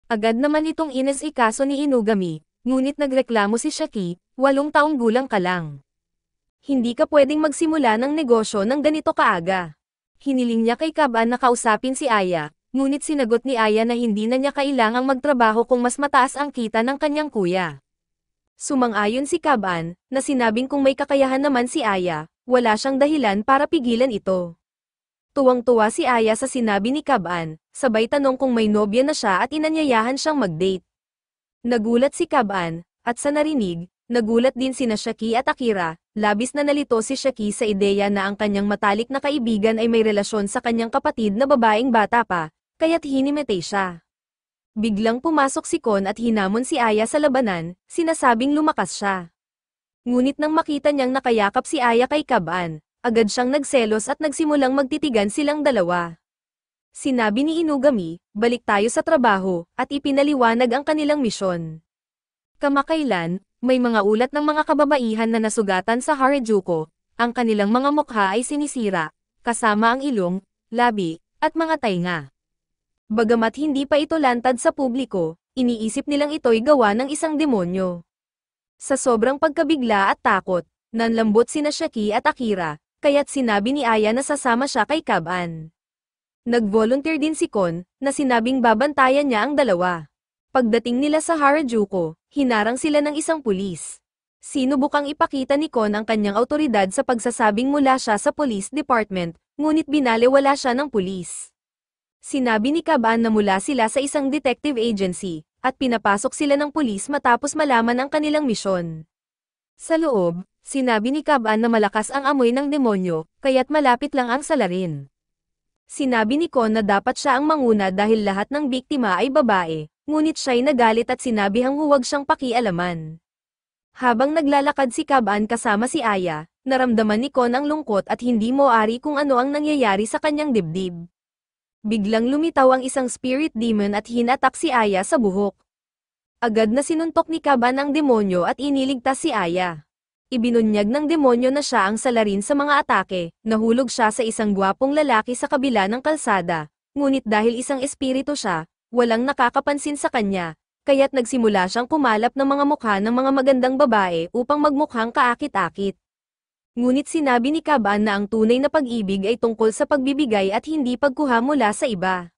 Agad naman itong inas-ikaso ni Inugami, ngunit nagreklamo si Shaki, 8 taong gulang ka lang. Hindi ka pwedeng magsimula ng negosyo ng ganito kaaga. Hiniling niya kay Kaban na kausapin si Aya, ngunit sinagot ni Aya na hindi na niya kailangang magtrabaho kung mas mataas ang kita ng kanyang kuya. Sumang-ayon si Kaban, na sinabing kung may kakayahan naman si Aya, wala siyang dahilan para pigilan ito. Tuwang-tuwa si Aya sa sinabi ni Kaban, sabay tanong kung may nobya na siya at inanyayahan siyang mag-date. Nagulat si Kaban, at sa narinig, nagulat din sina Shaki at Akira. Labis na nalito si Shaki sa ideya na ang kanyang matalik na kaibigan ay may relasyon sa kanyang kapatid na babaeng bata pa, kaya't hinimatay siya. Biglang pumasok si Kon at hinamon si Aya sa labanan, sinasabing lumakas siya. Ngunit nang makita niyang nakayakap si Aya kay Kaban, agad siyang nagselos at nagsimulang magtitigan silang dalawa. Sinabi ni Inugami, balik tayo sa trabaho, at ipinaliwanag ang kanilang misyon. Kamakailan, may mga ulat ng mga kababaihan na nasugatan sa Harajuku, ang kanilang mga mukha ay sinisira, kasama ang ilong, labi, at mga tainga. Bagamat hindi pa ito lantad sa publiko, iniisip nilang ito'y gawa ng isang demonyo. Sa sobrang pagkabigla at takot, nanlambot sina Shaki at Akira, kaya't sinabi ni Aya na sasama siya kay Kaban. Nag-volunteer din si Kon, na sinabing babantayan niya ang dalawa. Pagdating nila sa Harajuku, hinarang sila ng isang pulis. Sinubukang ipakita ni Kon ang kanyang awtoridad sa pagsasabing mula siya sa police department, ngunit binalewala siya ng pulis. Sinabi ni Kaban na mula sila sa isang detective agency, at pinapasok sila ng pulis matapos malaman ang kanilang misyon. Sa loob, sinabi ni Kaban na malakas ang amoy ng demonyo, kaya't malapit lang ang salarin. Sinabi ni Kon na dapat siya ang manguna dahil lahat ng biktima ay babae. Ngunit siya'y nagalit at sinabihang huwag siyang pakialaman. Habang naglalakad si Kaban kasama si Aya, naramdaman ni Kon ang lungkot at hindi moari kung ano ang nangyayari sa kanyang dibdib. Biglang lumitaw ang isang spirit demon at hinatak si Aya sa buhok. Agad na sinuntok ni Kaban ang demonyo at iniligtas si Aya. Ibinunyag ng demonyo na siya ang salarin sa mga atake, nahulog siya sa isang gwapong lalaki sa kabila ng kalsada, ngunit dahil isang espiritu siya, walang nakakapansin sa kanya, kaya't nagsimula siyang kumalap ng mga mukha ng mga magandang babae upang magmukhang kaakit-akit. Ngunit sinabi ni Kaban na ang tunay na pag-ibig ay tungkol sa pagbibigay at hindi pagkuha mula sa iba.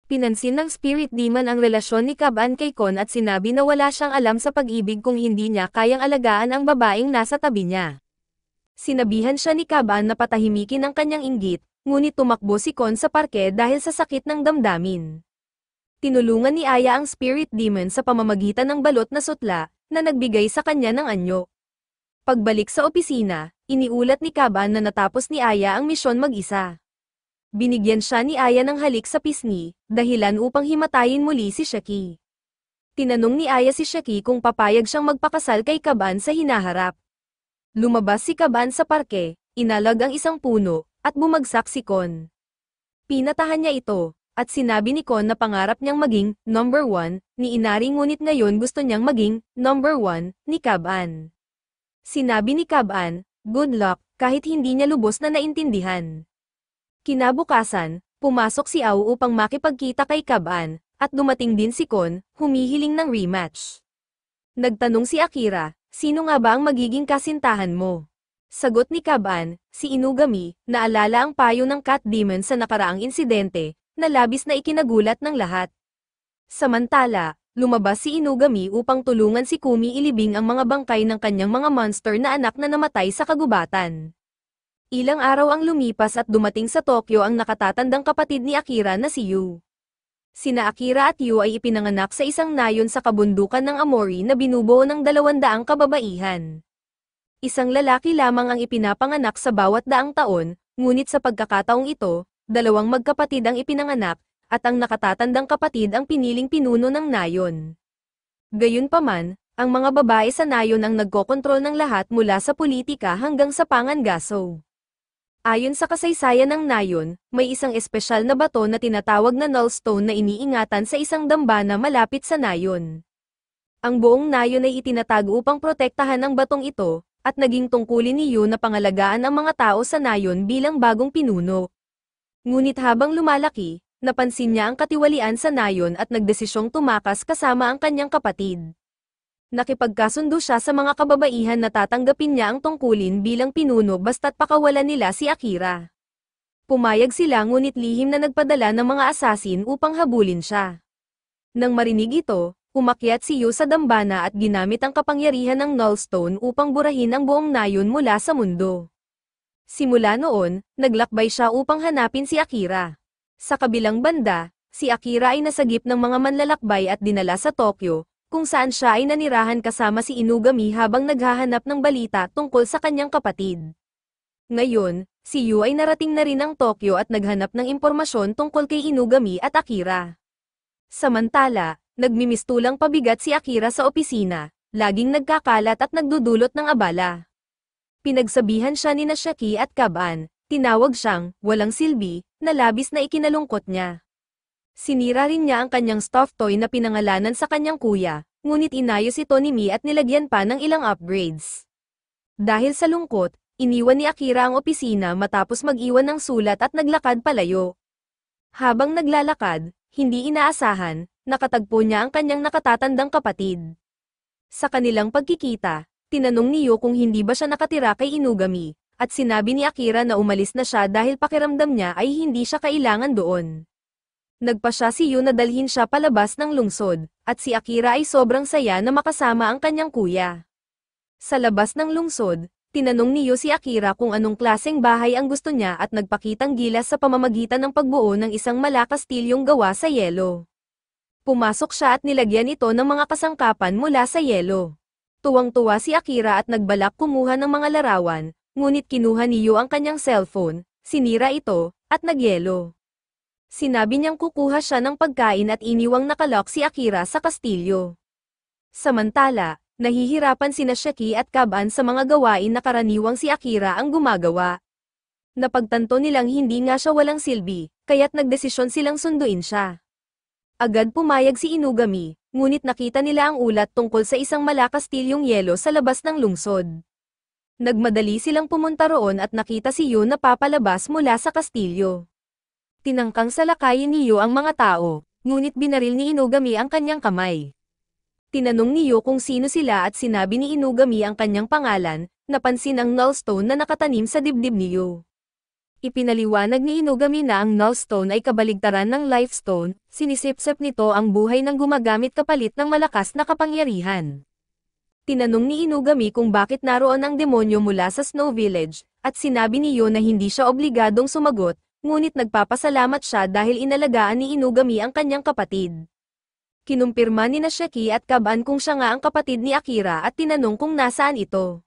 Pinansin ng spirit demon ang relasyon ni Kaban kay Kon at sinabi na wala siyang alam sa pag-ibig kung hindi niya kayang alagaan ang babaeng nasa tabi niya. Sinabihan siya ni Kaban na patahimikin ang kanyang inggit, ngunit tumakbo si Kon sa parke dahil sa sakit ng damdamin. Tinulungan ni Aya ang spirit demon sa pamamagitan ng balot na sutla, na nagbigay sa kanya ng anyo. Pagbalik sa opisina, iniulat ni Kaban na natapos ni Aya ang misyon mag-isa. Binigyan siya ni Aya ng halik sa pisngi, dahilan upang himatayin muli si Shaki. Tinanong ni Aya si Shaki kung papayag siyang magpakasal kay Kaban sa hinaharap. Lumabas si Kaban sa parke, inalag ang isang puno, at bumagsak si Kon. Pinatahan niya ito, at sinabi ni Kon na pangarap niyang maging number 1 ni Inari ngunit ngayon gusto niyang maging number 1 ni Kaban. Sinabi ni Kaban, good luck, kahit hindi niya lubos na naintindihan. Kinabukasan, pumasok si Au upang makipagkita kay Kaban, at dumating din si Kon, humihiling ng rematch. Nagtanong si Akira, sino nga ba ang magiging kasintahan mo? Sagot ni Kaban, si Inugami, naalala ang payo ng Cat Demon sa nakaraang insidente, na labis na ikinagulat ng lahat. Samantala, lumabas si Inugami upang tulungan si Kumi ilibing ang mga bangkay ng kanyang mga monster na anak na namatay sa kagubatan. Ilang araw ang lumipas at dumating sa Tokyo ang nakatatandang kapatid ni Akira na si Yu. Sina Akira at Yu ay ipinanganak sa isang nayon sa kabundukan ng Amori na binubuo ng 200 kababaihan. Isang lalaki lamang ang ipinapanganak sa bawat daang taon, ngunit sa pagkakataong ito, 2 magkapatid ang ipinanganak, at ang nakatatandang kapatid ang piniling pinuno ng nayon. Gayunpaman, ang mga babae sa nayon ang nagkokontrol ng lahat mula sa politika hanggang sa pangangaso. Ayon sa kasaysayan ng nayon, may isang espesyal na bato na tinatawag na nullstone na iniingatan sa isang dambana malapit sa nayon. Ang buong nayon ay itinatago upang protektahan ang batong ito, at naging tungkulin ni Yu na pangalagaan ang mga tao sa nayon bilang bagong pinuno. Ngunit habang lumalaki, napansin niya ang katiwalian sa nayon at nagdesisyong tumakas kasama ang kanyang kapatid. Nakipagkasundo siya sa mga kababaihan na tatanggapin niya ang tungkulin bilang pinuno basta't pakawalan nila si Akira. Pumayag sila ngunit lihim na nagpadala ng mga asasin upang habulin siya. Nang marinig ito, umakyat si Yu sa dambana at ginamit ang kapangyarihan ng nullstone upang burahin ang buong nayon mula sa mundo. Simula noon, naglakbay siya upang hanapin si Akira. Sa kabilang banda, si Akira ay nasagip ng mga manlalakbay at dinala sa Tokyo, kung saan siya ay nanirahan kasama si Inugami habang naghahanap ng balita tungkol sa kanyang kapatid. Ngayon, si Yu ay narating na rin ang Tokyo at naghanap ng impormasyon tungkol kay Inugami at Akira. Samantala, nagmimistulang pabigat si Akira sa opisina, laging nagkakalat at nagdudulot ng abala. Pinagsabihan siya ni Shaki at Kaban, tinawag siyang walang silbi, na labis na ikinalungkot niya. Sinira rin niya ang kanyang stuffed toy na pinangalanan sa kanyang kuya, ngunit inayos ito ni Mi at nilagyan pa ng ilang upgrades. Dahil sa lungkot, iniwan ni Akira ang opisina matapos mag-iwan ng sulat at naglakad palayo. Habang naglalakad, hindi inaasahan, nakatagpo niya ang kanyang nakatatandang kapatid. Sa kanilang pagkikita, tinanong ni Yu kung hindi ba siya nakatira kay Inugami, at sinabi ni Akira na umalis na siya dahil pakiramdam niya ay hindi siya kailangan doon. Nagpa siya si Yu na dalhin siya palabas ng lungsod, at si Akira ay sobrang saya na makasama ang kanyang kuya. Sa labas ng lungsod, tinanong ni Yu si Akira kung anong klaseng bahay ang gusto niya at nagpakitang gilas sa pamamagitan ng pagbuo ng isang malakastilyong gawa sa yelo. Pumasok siya at nilagyan ito ng mga kasangkapan mula sa yelo. Tuwang-tuwa si Akira at nagbalak kumuha ng mga larawan, ngunit kinuha ni Yu ang kanyang cellphone, sinira ito, at nagyelo. Sinabi niyang kukuha siya ng pagkain at iniwang nakalock si Akira sa kastilyo. Samantala, nahihirapan sina Shaki at Kaban sa mga gawain na karaniwang si Akira ang gumagawa. Napagtanto nilang hindi nga siya walang silbi, kaya't nagdesisyon silang sunduin siya. Agad pumayag si Inugami, ngunit nakita nila ang ulat tungkol sa isang malakastilyong yelo sa labas ng lungsod. Nagmadali silang pumunta roon at nakita si Yu na papalabas mula sa kastilyo. Tinangkang salakayin ni Yu ang mga tao, ngunit binaril ni Inugami ang kanyang kamay. Tinanong ni Yu kung sino sila at sinabi ni Inugami ang kanyang pangalan, napansin ang nullstone na nakatanim sa dibdib ni Yu. Ipinaliwanag ni Inugami na ang nullstone ay kabaligtaran ng lifestone, sinisipsip nito ang buhay ng gumagamit kapalit ng malakas na kapangyarihan. Tinanong ni Inugami kung bakit naroon ang demonyo mula sa Snow Village, at sinabi ni Yu na hindi siya obligadong sumagot, ngunit nagpapasalamat siya dahil inalagaan ni Inugami ang kanyang kapatid. Kinumpirma ni Sheki at Kaban kung siya nga ang kapatid ni Akira at tinanong kung nasaan ito.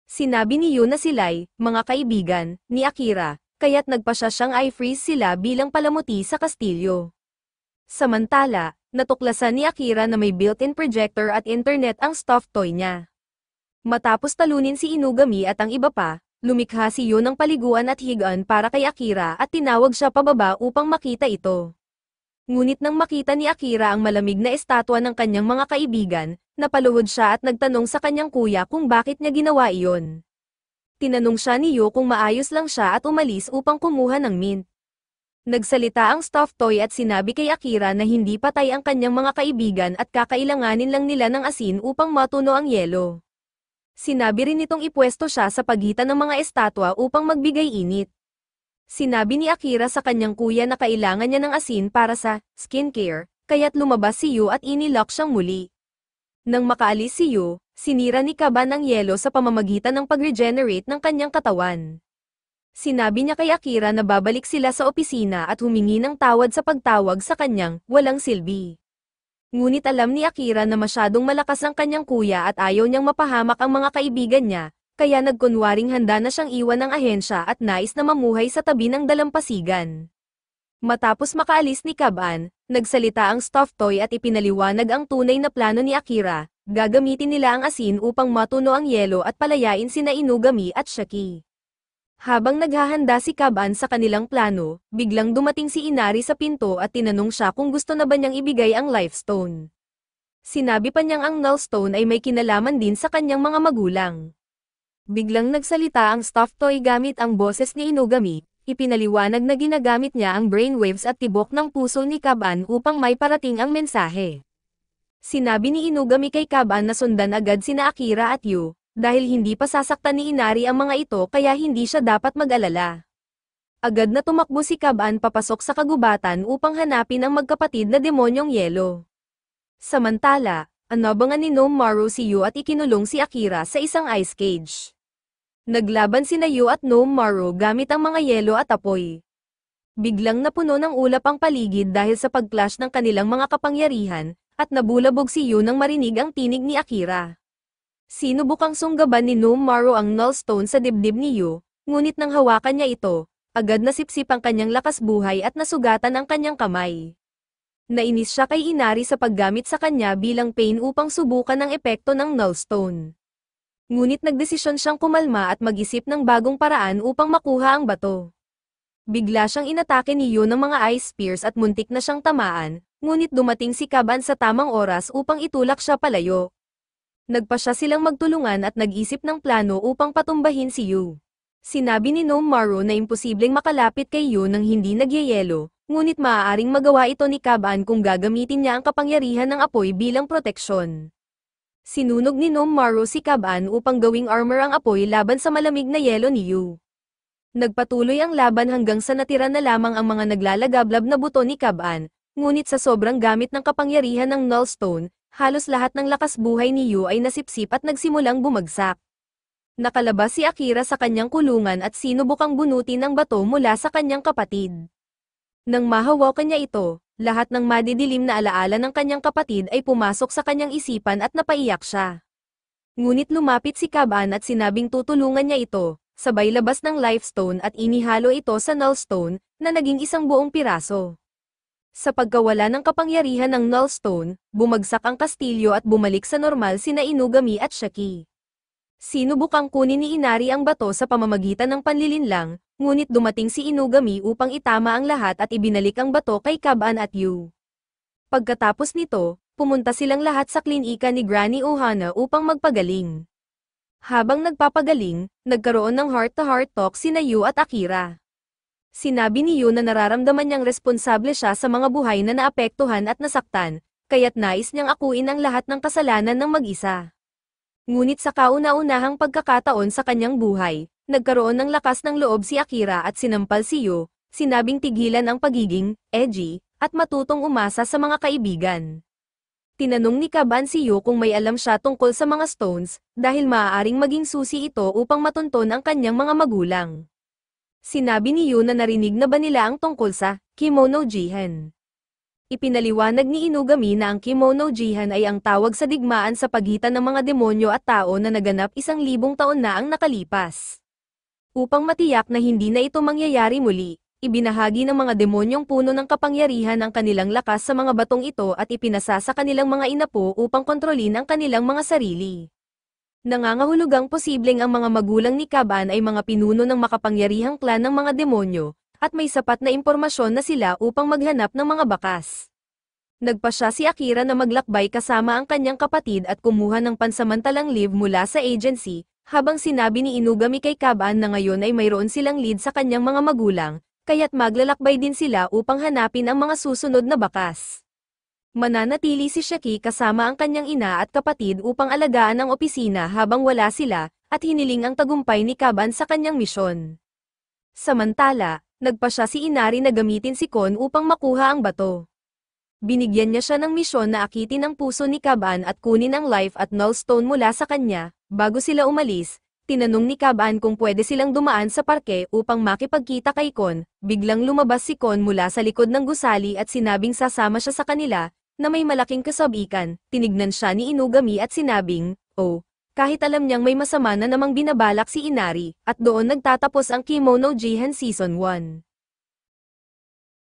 Sinabi ni Yu na sila'y, mga kaibigan, ni Akira, kaya't nagpa siya siyang i-freeze sila bilang palamuti sa kastilyo. Samantala, natuklasan ni Akira na may built-in projector at internet ang stuffed toy niya. Matapos talunin si Inugami at ang iba pa, lumikha si Yu ng paliguan at higaan para kay Akira at tinawag siya pababa upang makita ito. Ngunit nang makita ni Akira ang malamig na estatwa ng kanyang mga kaibigan, napaluhod siya at nagtanong sa kanyang kuya kung bakit niya ginawa iyon. Tinanong siya ni Yu kung maayos lang siya at umalis upang kumuha ng mint. Nagsalita ang stuffed toy at sinabi kay Akira na hindi patay ang kanyang mga kaibigan at kakailanganin lang nila ng asin upang matuno ang yelo. Sinabi rin nitong ipwesto siya sa pagitan ng mga estatwa upang magbigay init. Sinabi ni Akira sa kanyang kuya na kailangan niya ng asin para sa skincare, kaya't lumabas si Yu at inilock siyang muli. Nang makaalis si Yu, sinira ni Kaban ang yelo sa pamamagitan ng pag-regenerate ng kanyang katawan. Sinabi niya kay Akira na babalik sila sa opisina at humingi ng tawad sa pagtawag sa kanyang walang silbi. Ngunit alam ni Akira na masyadong malakas ang kanyang kuya at ayaw niyang mapahamak ang mga kaibigan niya, kaya nagkunwaring handa na siyang iwan ng ahensya at nais na mamuhay sa tabi ng dalampasigan. Matapos makaalis ni Kaban, nagsalita ang stuffed toy at ipinaliwanag ang tunay na plano ni Akira. Gagamitin nila ang asin upang matuno ang yelo at palayain sina Inugami at Sheki. Habang naghahanda si Kaban sa kanilang plano, biglang dumating si Inari sa pinto at tinanong siya kung gusto na ba niyang ibigay ang life stone. Sinabi pa niyang ang null stone ay may kinalaman din sa kanyang mga magulang. Biglang nagsalita ang stuffed toy gamit ang boses ni Inugami, ipinaliwanag na ginagamit niya ang brainwaves at tibok ng puso ni Kaban upang may parating ang mensahe. Sinabi ni Inugami kay Kaban na sundan agad sina Akira at Yu, dahil hindi pa sasaktan ni Inari ang mga ito kaya hindi siya dapat mag-alala. Agad na tumakbo si Kaban papasok sa kagubatan upang hanapin ang magkapatid na demonyong yelo. Samantala, anabangan ni Nomaru si Yu at ikinulong si Akira sa isang ice cage. Naglaban sina Yu at Nomaru gamit ang mga yelo at apoy. Biglang napuno ng ulap ang paligid dahil sa pag-clash ng kanilang mga kapangyarihan, at nabulabog si Yu nang marinig ang tinig ni Akira. Sinubukang sunggaban ni Nomaru ang null stone sa dibdib ni Yu, ngunit nang hawakan niya ito, agad nasipsip ang kanyang lakas buhay at nasugatan ang kanyang kamay. Nainis siya kay Inari sa paggamit sa kanya bilang pain upang subukan ang epekto ng null stone. Ngunit nagdesisyon siyang kumalma at mag-isip ng bagong paraan upang makuha ang bato. Bigla siyang inatake ni Yu ng mga ice spears at muntik na siyang tamaan, ngunit dumating si Kaban sa tamang oras upang itulak siya palayo. Nagpa siya silang magtulungan at nag-isip ng plano upang patumbahin si Yu. Sinabi ni Nomaru na imposibleng makalapit kay Yu nang hindi nagyayelo, ngunit maaaring magawa ito ni Kaban kung gagamitin niya ang kapangyarihan ng apoy bilang proteksyon. Sinunog ni Nomaru si Kaban upang gawing armor ang apoy laban sa malamig na yelo ni Yu. Nagpatuloy ang laban hanggang sa natira na lamang ang mga naglalagablab na buto ni Kaban, ngunit sa sobrang gamit ng kapangyarihan ng null stone, halos lahat ng lakas buhay ni Yu ay nasipsip at nagsimulang bumagsak. Nakalabas si Akira sa kanyang kulungan at sinubukang bunutin ang bato mula sa kanyang kapatid. Nang mahawakan niya ito, lahat ng madidilim na alaala ng kanyang kapatid ay pumasok sa kanyang isipan at napaiyak siya. Ngunit lumapit si Kaban at sinabing tutulungan niya ito, sabay labas ng life stone at inihalo ito sa null stone, na naging isang buong piraso. Sa pagkawala ng kapangyarihan ng null stone, bumagsak ang kastilyo at bumalik sa normal sina Inugami at Sheki. Sinubukang kunin ni Inari ang bato sa pamamagitan ng panlilinlang, ngunit dumating si Inugami upang itama ang lahat at ibinalik ang bato kay Kaban at Yu. Pagkatapos nito, pumunta silang lahat sa klinika ni Granny Ohana upang magpagaling. Habang nagpapagaling, nagkaroon ng heart-to-heart talk sina Yu at Akira. Sinabi ni Yu na nararamdaman niyang responsable siya sa mga buhay na naapektuhan at nasaktan, kaya't nais niyang akuin ang lahat ng kasalanan ng mag-isa. Ngunit sa kauna-unahang pagkakataon sa kanyang buhay, nagkaroon ng lakas ng loob si Akira at sinampal si Yu, sinabing tigilan ang pagiging edgy, at matutong umasa sa mga kaibigan. Tinanong ni Kaban si Yu kung may alam siya tungkol sa mga stones, dahil maaaring maging susi ito upang matunton ang kanyang mga magulang. Sinabi ni Yu na narinig na ba nila ang tungkol sa Kimono Jihen. Ipinaliwanag ni Inugami na ang Kimono Jihan ay ang tawag sa digmaan sa pagitan ng mga demonyo at tao na naganap 1,000 taon na ang nakalipas. Upang matiyak na hindi na ito mangyayari muli, ibinahagi ng mga demonyong puno ng kapangyarihan ang kanilang lakas sa mga batong ito at ipinasa sa kanilang mga inapo upang kontrolin ang kanilang mga sarili. Nangangahulugang posibleng ang mga magulang ni Kaban ay mga pinuno ng makapangyarihang klan ng mga demonyo, at may sapat na impormasyon na sila upang maghanap ng mga bakas. Nagpasya si Akira na maglakbay kasama ang kanyang kapatid at kumuha ng pansamantalang leave mula sa agency, habang sinabi ni Inugami kay Kaban na ngayon ay mayroon silang lead sa kanyang mga magulang, kaya't maglalakbay din sila upang hanapin ang mga susunod na bakas. Mananatili si Shaki kasama ang kanyang ina at kapatid upang alagaan ang opisina habang wala sila, at hiniling ang tagumpay ni Kaban sa kanyang misyon. Samantala, nagpasya si Inari na gamitin si Kon upang makuha ang bato. Binigyan niya siya ng misyon na akitin ang puso ni Kaban at kunin ang life at nullstone mula sa kanya. Bago sila umalis, tinanong ni Kaban kung pwede silang dumaan sa parke upang makipagkita kay Kon. Biglang lumabas si Kon mula sa likod ng gusali at sinabing sasama siya sa kanila, na may malaking kasabikan. Tinignan siya ni Inugami at sinabing, "Oh," kahit alam niyang may masama na namang binabalak si Inari, at doon nagtatapos ang Kimono Jihan Season 1.